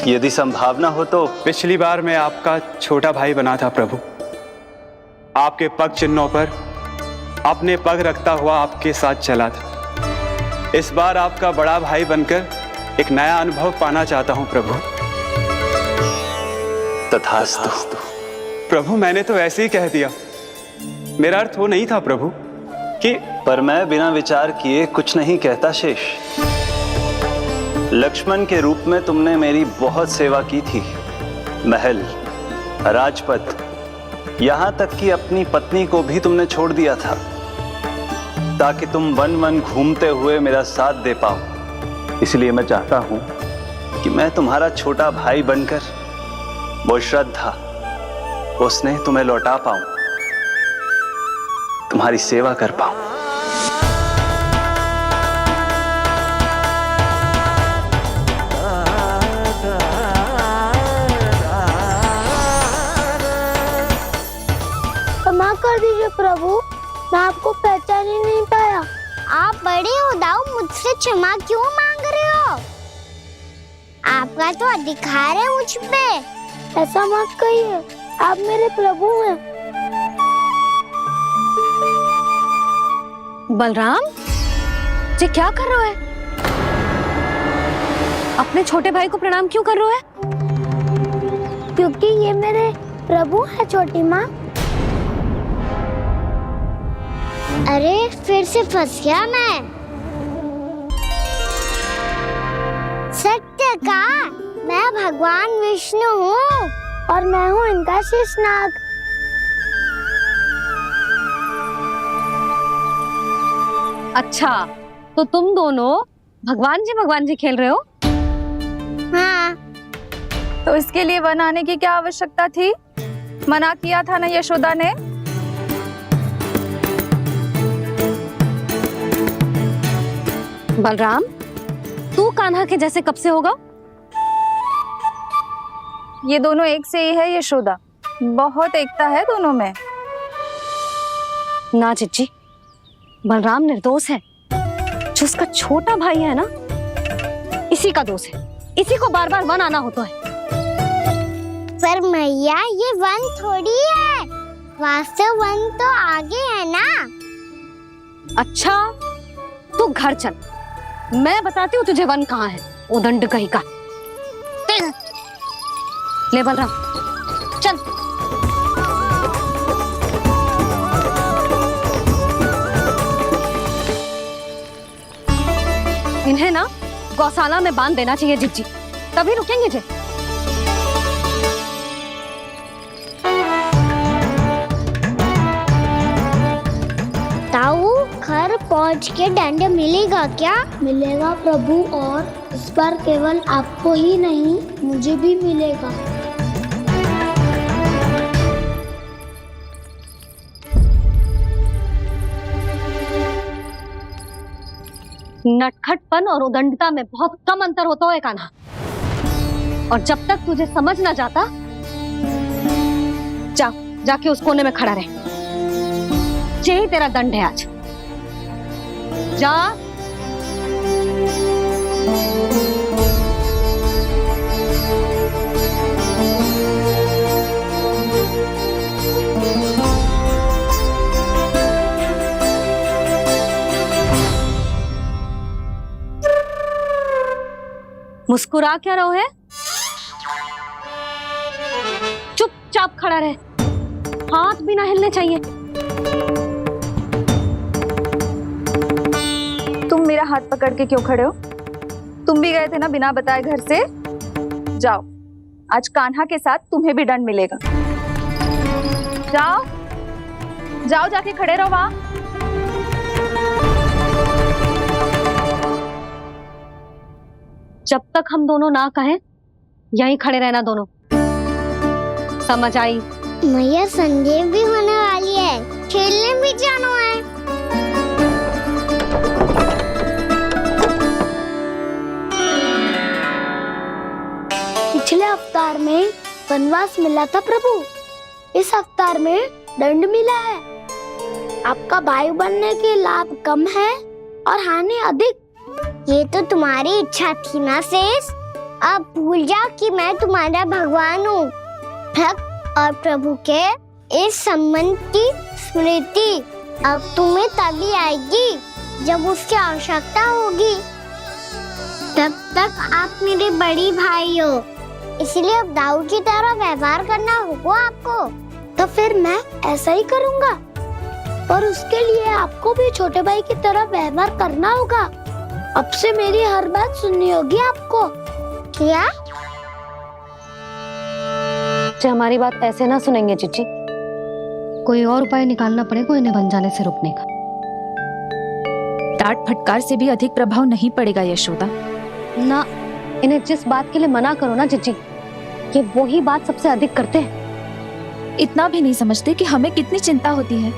L: यदि संभावना हो तो।
O: पिछली बार मैं आपका छोटा भाई बना था प्रभु, आपके पग चिन्हों पर अपने पग रखता हुआ आपके साथ चला था। इस बार आपका बड़ा भाई बनकर एक नया अनुभव पाना चाहता हूं प्रभु।
L: तथास्तु।
O: प्रभु मैंने तो ऐसे ही कह दिया, मेरा अर्थ वो नहीं था प्रभु कि।
L: पर मैं बिना विचार किए कुछ नहीं कहता शेष। लक्ष्मण के रूप में तुमने मेरी बहुत सेवा की थी। महल, राजपथ, यहां तक कि अपनी पत्नी को भी तुमने छोड़ दिया था ताकि तुम वन वन घूमते हुए मेरा साथ दे पाओ। इसलिए मैं चाहता हूं कि मैं तुम्हारा छोटा भाई बनकर वो श्रद्धा, वो स्नेह तुम्हें लौटा पाऊं, तुम्हारी सेवा कर पाऊं।
A: क्षमा कर दीजिए प्रभु, मैं आपको पहचान ही नहीं पाया। आप बड़े हो दाऊ, मुझसे क्षमा क्यों मांग रहे हो? आपका तो अधिकार है मुझ पे। ऐसा मत कहिए, आप मेरे प्रभु हैं।
H: बलराम जी क्या कर रहे हो? अपने छोटे भाई को प्रणाम क्यों कर रहे हो?
A: क्योंकि ये मेरे प्रभु है छोटी माँ। अरे फिर से फंस गया मैं। सत्य का, मैं भगवान विष्णु हूँ और मैं हूँ इनका शेषनाग।
H: अच्छा, तो तुम दोनों भगवान जी खेल रहे हो?
A: हाँ।
B: तो इसके लिए वन आने की क्या आवश्यकता थी? मना किया था ना यशोदा ने।
H: बलराम, तू कान्हा के जैसे कब से होगा?
B: ये दोनों एक से ही है यशोदा, बहुत एकता है दोनों में।
H: ना चिच्ची, बलराम निर्दोष है। जो उसका छोटा भाई है ना, इसी का दोष है। इसी को बार बार वन आना होता है।
A: पर मैया ये वन थोड़ी है, वास्तव वन तो आगे है ना।
H: अच्छा, तू घर चल, मैं बताती हूँ तुझे वन कहाँ है। उदंड कहीं का। ले बलराम चल। इन्हें ना गौशाला में बांध देना चाहिए जिज्जी, तभी रुकेंगे जे।
A: ताऊ, घर पहुंच के दंड मिलेगा क्या? मिलेगा प्रभु, और इस बार केवल आपको ही नहीं मुझे भी मिलेगा।
H: नटखटपन और उदंडता में बहुत कम अंतर होता है कान्हा, और जब तक तुझे समझ ना जाता, जाके उस कोने में खड़ा रहे। यही तेरा दंड है आज। जा। मुस्कुरा क्या रहो है? चुपचाप खड़ा रहे, हाथ भी ना हिलने चाहिए।
B: तुम मेरा हाथ पकड़ के क्यों खड़े हो? तुम भी गए थे ना बिना बताए घर से। जाओ, आज कान्हा के साथ तुम्हें भी दंड मिलेगा। जाओ जाओ, जाके खड़े रहो वहां।
H: जब तक हम दोनों ना कहें, यहीं खड़े रहना दोनों। समझ आई?
A: मैया, संध्या भी होने वाली है, खेलने भी जाना है। पिछले अवतार में वनवास मिला था प्रभु, इस अवतार में दंड मिला है। आपका भाई बनने के लाभ कम है और हानि अधिक। ये तो तुम्हारी इच्छा थी ना शेष। अब भूल जाओ कि मैं तुम्हारा भगवान हूँ। भक्त और प्रभु के इस संबंध की स्मृति अब तुम्हें तभी आएगी जब उसकी आवश्यकता होगी। तब तक आप मेरे बड़ी भाई हो, इसलिए अब दाऊ की तरह व्यवहार करना होगा आपको। तो फिर मैं ऐसा ही करूँगा, पर उसके लिए आपको भी छोटे भाई की तरह व्यवहार करना होगा। अब से मेरी हर बात सुननी होगी आपको। क्या?
H: जो हमारी बात ऐसे ना सुनेंगे चिची, कोई और उपाय निकालना पड़ेगा इन्हें बन जाने से रोकने का।
N: डांट फटकार से भी अधिक प्रभाव नहीं पड़ेगा यशोदा।
H: ना, इन्हें जिस बात के लिए मना करो ना चिची, ये वो ही बात सबसे अधिक करते हैं।
N: इतना भी नहीं समझते कि हमें कितनी चिंता होती है,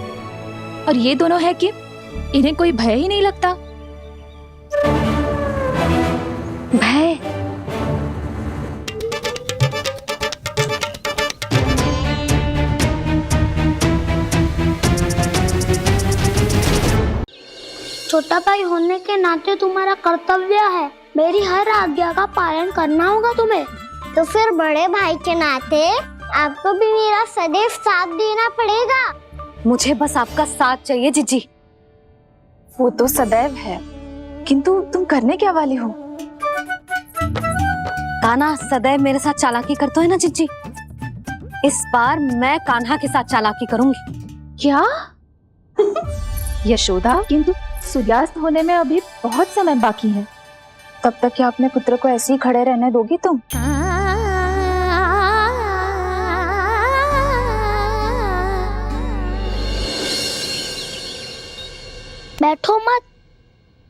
N: और ये दोनों है कि इन्हें कोई भय ही नहीं लगता।
H: भय?
A: छोटा भाई होने के नाते तुम्हारा कर्तव्य है, मेरी हर आज्ञा का पालन करना होगा तुम्हें। तो फिर बड़े भाई के नाते आपको भी मेरा सदैव साथ देना पड़ेगा।
H: मुझे बस आपका साथ चाहिए जीजी।
B: वो तो सदैव है, किंतु तुम करने क्या वाली हो?
H: कान्हा सदैव मेरे साथ चालाकी करता है ना जीजी, इस बार मैं कान्हा के साथ चालाकी करूंगी।
N: क्या? यशोदा, किंतु सूर्यास्त होने में अभी बहुत समय बाकी है।
B: तब तक क्या अपने पुत्र को ऐसे ही खड़े रहने दोगी तुम?
A: बैठो मत,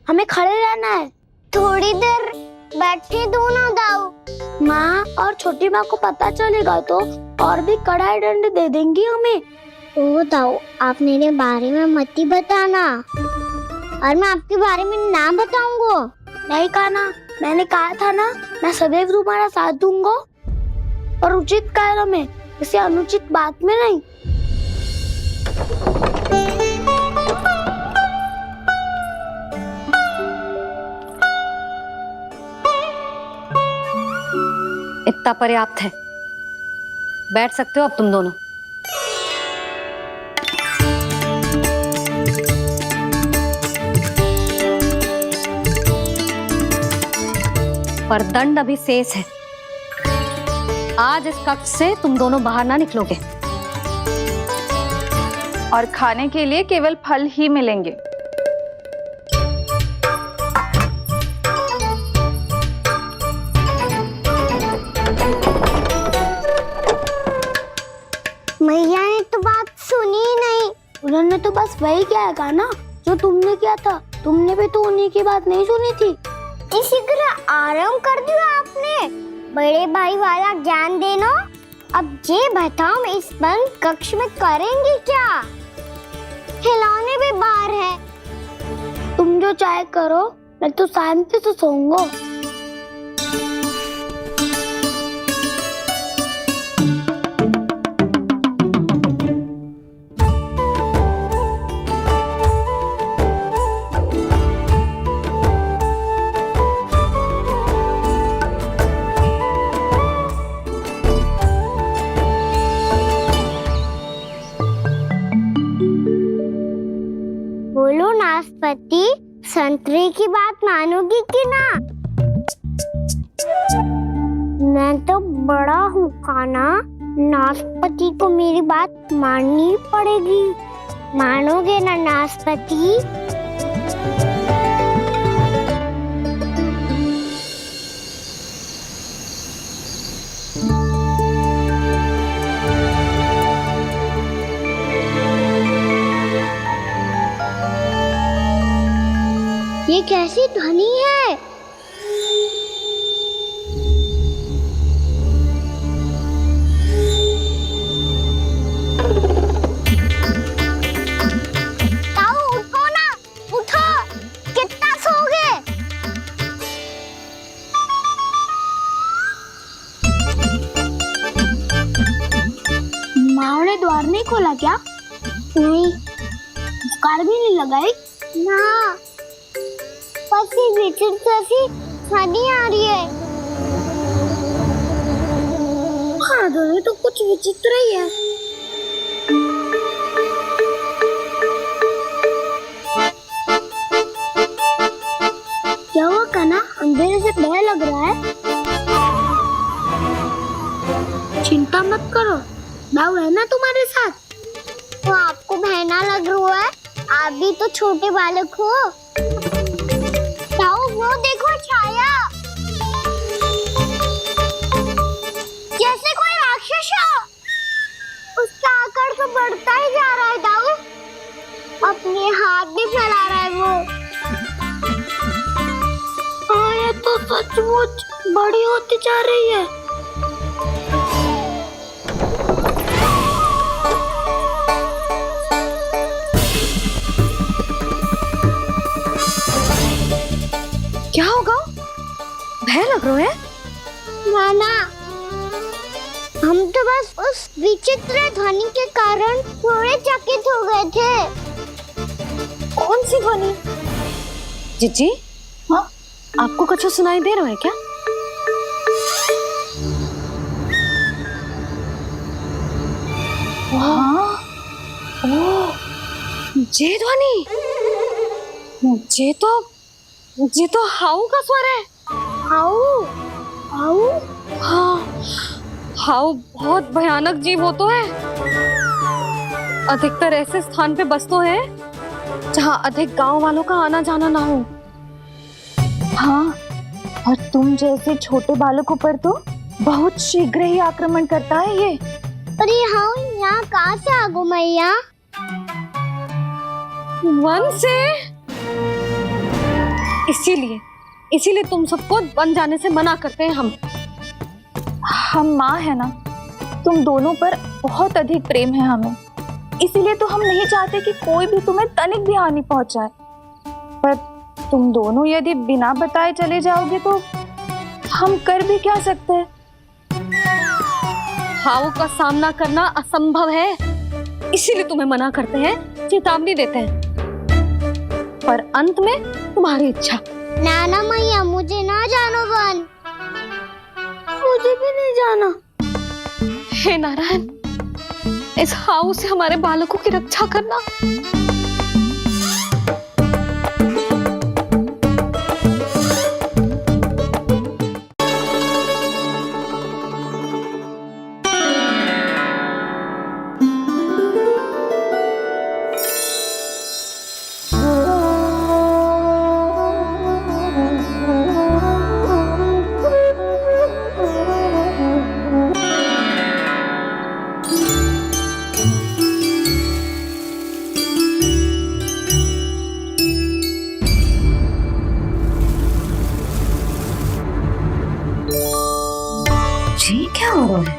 A: हमें खड़े रहना है। थोड़ी देर बैठे दो ना दाऊ। माँ और छोटी माँ को पता चलेगा तो और भी कड़ा दंड दे देंगी हमें। ओ दाऊ, आप मेरे बारे में मत ही बताना, और मैं आपके बारे में ना बताऊंगा। नहीं कान्हा, मैंने कहा था ना, मैं सदैव तुम्हारा साथ दूंगा, और उचित कार्य में, किसी अनुचित बात में नहीं।
H: इतना पर्याप्त है, बैठ सकते हो अब तुम दोनों। पर दंड अभी शेष है। आज इस कक्ष से तुम दोनों बाहर ना निकलोगे,
B: और खाने के लिए केवल फल ही मिलेंगे।
A: मैया ने तो बात सुनी ही नहीं। उन्होंने तो बस वही किया ना जो तुमने किया था। तुमने भी तो उन्हीं की बात नहीं सुनी थी। इसी तरह आराम कर दिया आपने। बड़े भाई वाला ज्ञान देना। अब ये बताओ, मैं इस बंद कक्ष में करेंगे क्या? खिलौने भी बाहर है। तुम जो चाहे करो, मैं तो शांति से सोऊंगा। बोलो नाशपाती, संतरे की बात मानोगी कि ना? मैं तो बड़ा हूँ कान्हा, नाशपाती को मेरी बात माननी पड़ेगी। मानोगे ना नाशपाती? ये कैसी ध्वनि है? ताऊ उठो ना, उठो, कितना सोओगे? नहीं खोला क्या? नहीं। कार भी नहीं लगाई? ना। पसी विचित्र सी हनी आ रही है। हाँ, दोनों तो कुछ विचित्र ही है। क्या हुआ कान्हा? अंधेरे से भय लग रहा है। चिंता मत करो, दाऊ है ना तुम्हारे साथ। तो आपको भय ना लग रहा है? आप भी तो छोटे बालक हो। दाऊ, वो देखो छाया, जैसे कोई राक्षस हो। उसका आकार तो बढ़ता ही जा रहा है दाऊ। अपने हाथ भी फैला रहा है वो। हाँ, ये तो सचमुच बड़ी होती जा रही है।
H: क्या होगा? भय लग रहा है?
A: नाना, हम तो बस उस विचित्र ध्वनि के कारण थोड़े चकित हो गए थे।
H: कौन सी ध्वनि? जीजी, हाँ, आपको कुछ सुनाई दे रहा है क्या? हाँ, ओह, ये ध्वनि, ये तो हाउ का स्वर है।
A: हाउ? हाउ?
H: हाँ, हाउ बहुत भयानक जीव हो तो है। अधिकतर ऐसे स्थान पे बसते हैं जहाँ अधिक गांव वालों का आना जाना ना हो।
N: हाँ, और तुम जैसे छोटे बालकों पर तो बहुत शीघ्र ही आक्रमण करता है ये।
A: पर ये हाउ यहाँ कहाँ से आ गो मैया?
H: वन से। इसीलिए तुम सबको वन जाने से मना करते हैं
N: हम माँ है ना, तुम दोनों पर बहुत अधिक प्रेम है हमें, इसीलिए तो हम नहीं चाहते कि कोई भी तुम्हें तनिक भी हानि पहुंचाए। पर तुम दोनों यदि बिना बताए चले जाओगे तो हम कर भी क्या सकते हैं?
H: हाउ का सामना करना असंभव है, इसीलिए तुम्हें मना करते हैं, चेतावनी देते हैं। पर अंत में तुम्हारी इच्छा।
A: नाना मैया, मुझे ना जानो वन। मुझे भी नहीं जाना।
H: हे नारायण, इस हाउ से हमारे बालकों की रक्षा करना। क्या हो रहा है?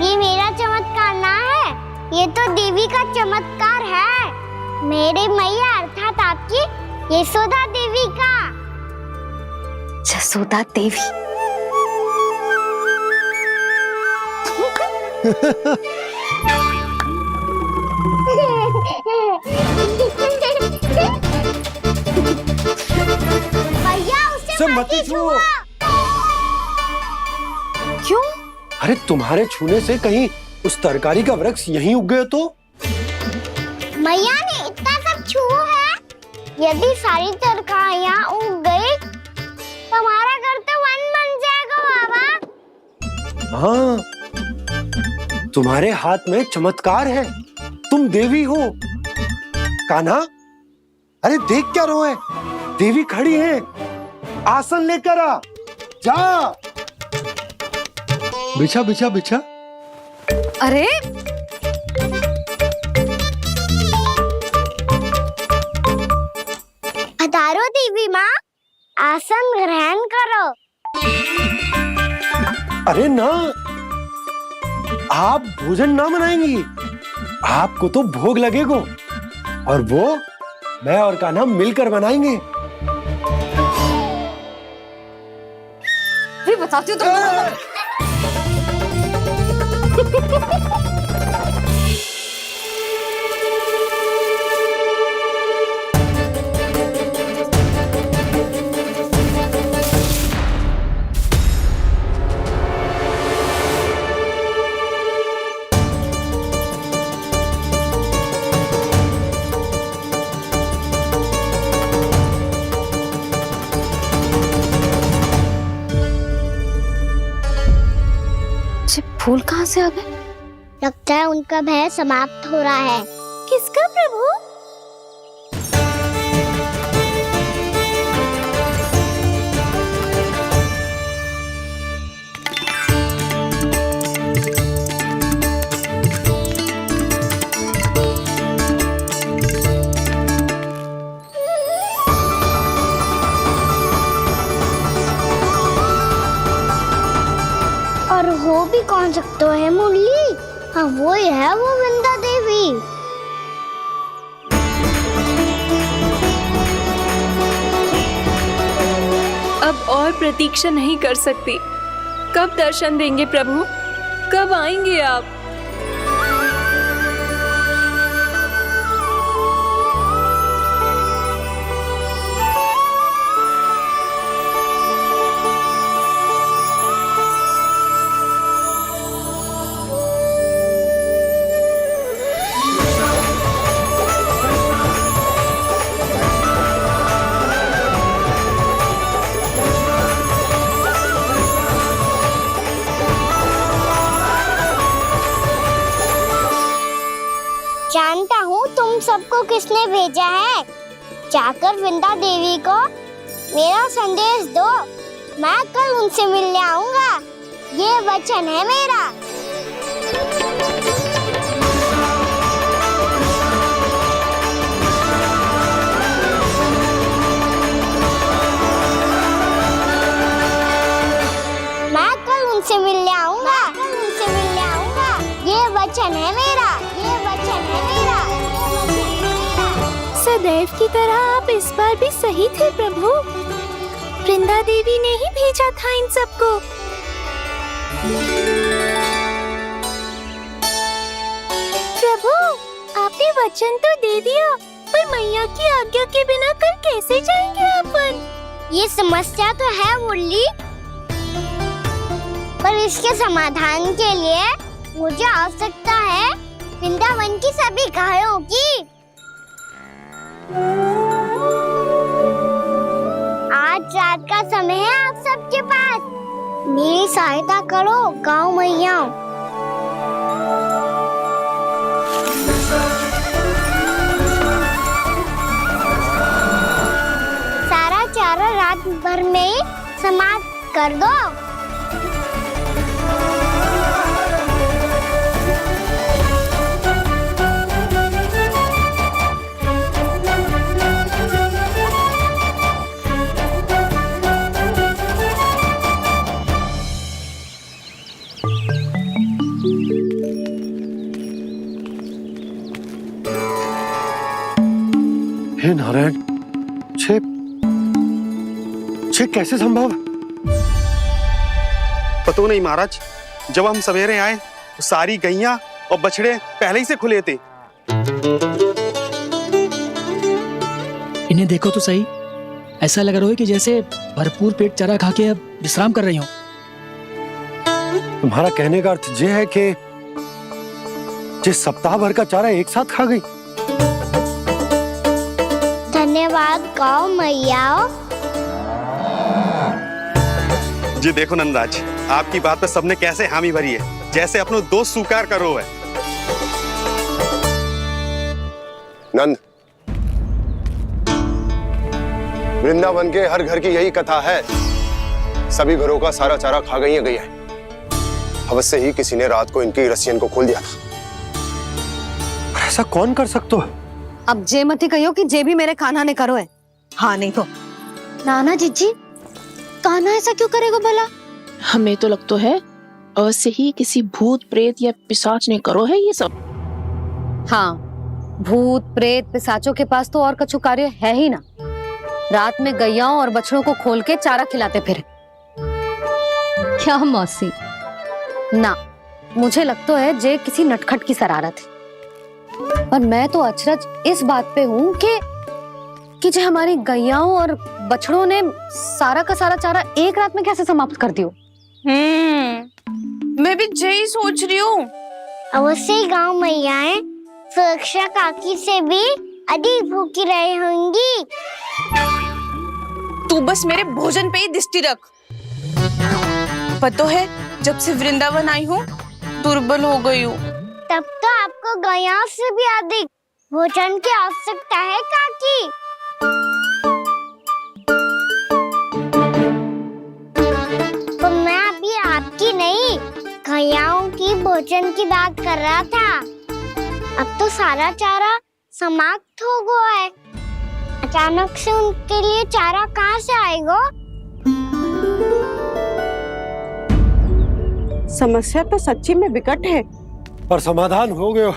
A: ये मेरा चमत्कार ना है, ये तो देवी का चमत्कार है। मेरे मैया अर्थात आपकी यशोदा देवी का।
H: यशोदा देवी।
A: भैया, उसे मत छुओ।
H: क्यों?
D: अरे तुम्हारे छूने से कहीं उस तरकारी का वृक्ष यहीं उग गए तो?
A: मैया ने इतना सब छुआ है। यदि सारी तरकारियां उग गई तो हमारा घर तो वन बन जाएगा बाबा।
D: हाँ, तुम्हारे हाथ में चमत्कार है, तुम देवी हो। कान्हा, अरे देख क्या रो है, देवी खड़ी है, आसन लेकर आ, जा। बिछा बिछा बिछा।
H: अरे
A: पधारो देवी माँ, आसन ग्रहण करो।
D: अरे ना, आप भोजन ना मनाएंगी, आपको तो भोग लगेगा और वो मैं और कान्हा मिलकर बनाएंगे।
H: भी बताती हूँ तुम। फूल कहाँ से आ गए?
A: लगता है उनका भय समाप्त हो रहा है। किसका प्रभु? और हो भी कौन सकता है मुरली? हाँ वो ही है, वो वृंदा देवी।
C: अब और प्रतीक्षा नहीं कर सकती। कब दर्शन देंगे प्रभु? कब आएंगे आप?
A: जानता हूँ तुम सबको किसने भेजा है। जाकर वृंदा देवी को मेरा संदेश दो, मैं कल उनसे मिलने आऊंगा। ये वचन है मेरा। मैं कल उनसे मिलने आऊंगा। ये वचन है मेरा।
P: सदैव की तरह आप इस बार भी सही थे प्रभु। वृंदा देवी ने ही भेजा था इन सबको। प्रभु, आपने वचन तो दे दिया, पर मैया की आज्ञा के बिना कल कैसे जाएंगे अपन?
A: ये समस्या तो है मुरली, पर इसके समाधान के लिए मुझे आवश्यकता है वृंदावन की सभी गायों की। आज रात का समय है आप सबके पास। मेरी सहायता करो गाँव मैया। सारा चारा रात भर में ही समाप्त कर दो।
D: हे नारायण, छे कैसे संभव?
E: पता नहीं महाराज, जब हम सवेरे आए तो सारी गैया और बछड़े पहले ही से खुले थे।
F: इन्हें देखो तो सही, ऐसा लग रहा है कि जैसे भरपूर पेट चारा खा के अब विश्राम कर रही हूँ।
D: तुम्हारा कहने का अर्थ ये है कि जिस सप्ताह भर का चारा एक साथ खा गई।
A: धन्यवाद गाँव मैया।
E: जी देखो नंदराज, आपकी बात पर सबने कैसे हामी भरी है, जैसे अपनो दोस्त स्वीकार करो है।
G: नंद, वृंदावन के हर घर की यही कथा है। सभी घरों का सारा चारा खा गई है। अवश्य ही किसी ने रात को इनकी रस्सियन को खोल दिया था।
D: ऐसा कौन कर सकता है?
H: अब जे मत ही कहियो कि जे भी मेरे कान्हा ने करो है। हाँ नहीं तो
A: नाना जीजी, कान्हा ऐसा क्यों करेगा भला?
I: हमें तो लगता है अवश्य ही किसी भूत प्रेत या पिशाच ने करो है ये सब।
H: हाँ, भूत प्रेत पिशाचों के पास तो और कछु कार्य है ही ना। रात में गैयाओं और बछड़ों को खोल के चारा खिलाते फिर। क्या मौसी? ना, मुझे लगता है जे किसी नटखट की शरारत है। पर मैं तो अचरज इस बात पे हूँ कि जो हमारी गैयाओं और बछड़ों ने सारा का सारा चारा एक रात में कैसे समाप्त कर दियो।
I: मैं भी यही सोच रही हूँ।
A: अवश्य ही गांव मैयाएं सुरक्षा काकी से भी अधिक भूखी रही होंगी।
I: तू बस मेरे भोजन पे ही दृष्टि रख। पता है, जब से वृंदावन आई हूँ दुर्बल हो गई हूँ।
A: तब तो आपको गैयाओं से भी अधिक भोजन की आवश्यकता है काकी। तो मैं अभी आपकी नहीं, गैयाओं की भोजन की बात कर रहा था। अब तो सारा चारा समाप्त हो गया है। अचानक से उनके लिए चारा कहाँ से आएगा?
Q: समस्या तो सच्ची में विकट है,
D: पर समाधान हो गयो।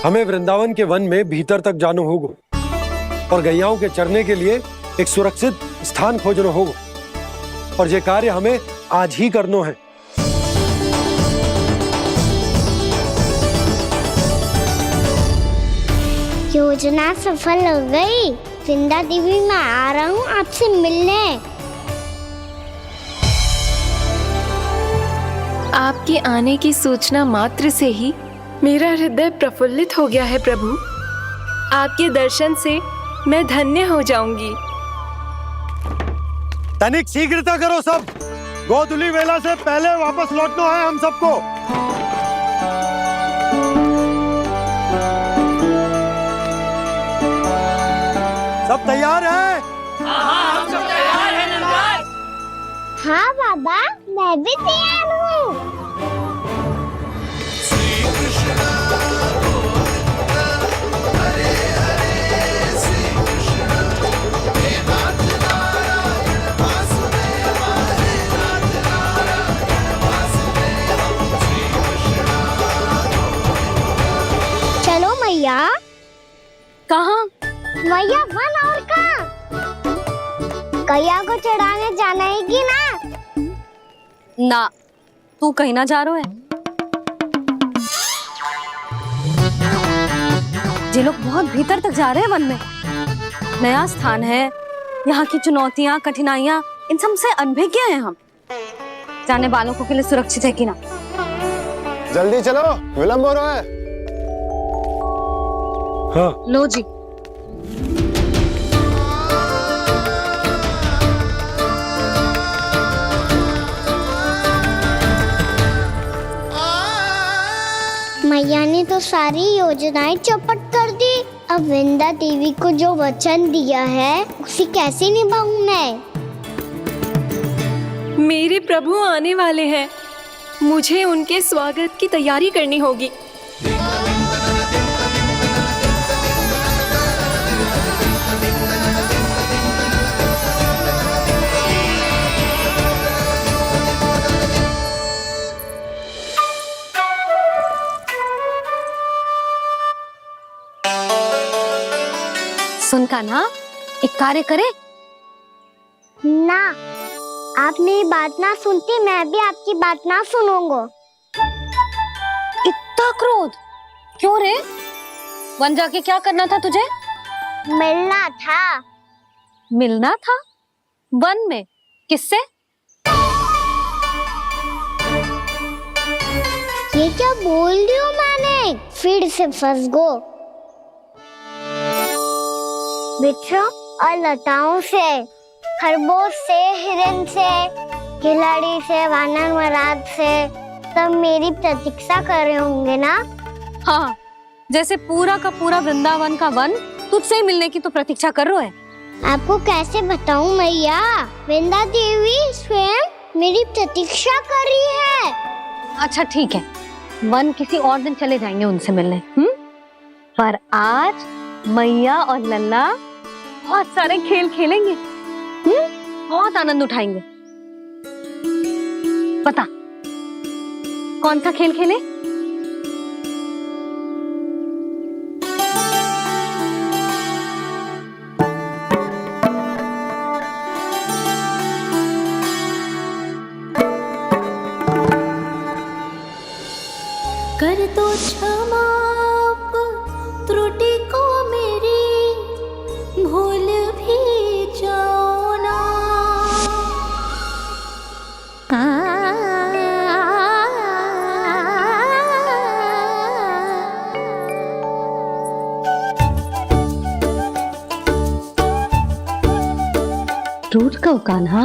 D: हमें वृंदावन के वन में भीतर तक जाना होगा और गैयाओं के चरने के लिए एक सुरक्षित स्थान खोजना होगा, और ये कार्य हमें आज ही करना है।
A: योजना सफल हो गई। वृंदा देवी, मैं आ रहा हूँ आपसे मिलने।
C: आपके आने की सूचना मात्र से ही मेरा हृदय प्रफुल्लित हो गया है प्रभु। आपके दर्शन से मैं धन्य हो जाऊंगी।
D: तनिक शीघ्रता करो सब, गोधुली वेला से पहले वापस लौटना है हम सबको। सब तैयार है?
M: हाँ, हम सब तैयार हैं नंदराज।
A: हाँ बाबा, मैं भी तैयार हूँ। चलो मैया।
H: कहाँ?
A: मैया वन और कहाँ? गैया को चढ़ाने जाना है कि ना?
H: ना, तू कहीं ना जा रहा है। ये लोग बहुत भीतर तक जा रहे हैं वन में। नया स्थान है, यहाँ की चुनौतियाँ कठिनाइयाँ इन सब से अनभिज्ञ हैं हम। जाने वालों के लिए सुरक्षित है कि ना?
G: जल्दी चलो, विलंब हो रहा है।
D: हाँ।
H: लो जी।
A: मैया ने तो सारी योजनाएं चौपट कर दी। अब वृंदा देवी को जो वचन दिया है उसे कैसे निभाऊं मैं?
C: मेरे प्रभु आने वाले हैं, मुझे उनके स्वागत की तैयारी करनी होगी।
H: सुन कान्हा, एक कार्य करे
A: ना। आप मेरी बात ना सुनती, मैं भी आपकी बात ना सुनूंगा।
H: इतना क्रोध क्यों रे? वन जाके क्या करना था तुझे?
A: मिलना था।
H: मिलना था? वन में? किससे?
A: ये क्या बोल रही हूँ मैंने? फिर से फंस गो। बिच्छू और लताओं से, खरगोश से, हिरन से, खिलाड़ी से, वानर महाराज से, सब मेरी प्रतीक्षा कर रहे होंगे ना?
H: हाँ, जैसे पूरा का पूरा वृंदावन का वन तुझसे ही मिलने की तो प्रतीक्षा कर रहे हैं।
A: आपको कैसे बताऊं मैया? वृंदा देवी स्वयं मेरी प्रतीक्षा कर रही है।
H: अच्छा ठीक है, वन किसी और दिन चले जाएंगे उनसे मिलने। पर आज मैया और लल्ला बहुत सारे खेल खेलेंगे। बहुत आनंद उठाएंगे। पता कौन सा खेल खेले?
P: कर दो क्षमा त्रुटि को मेरी, भूल भी जाओ ना।
H: रूठ का कान्हा।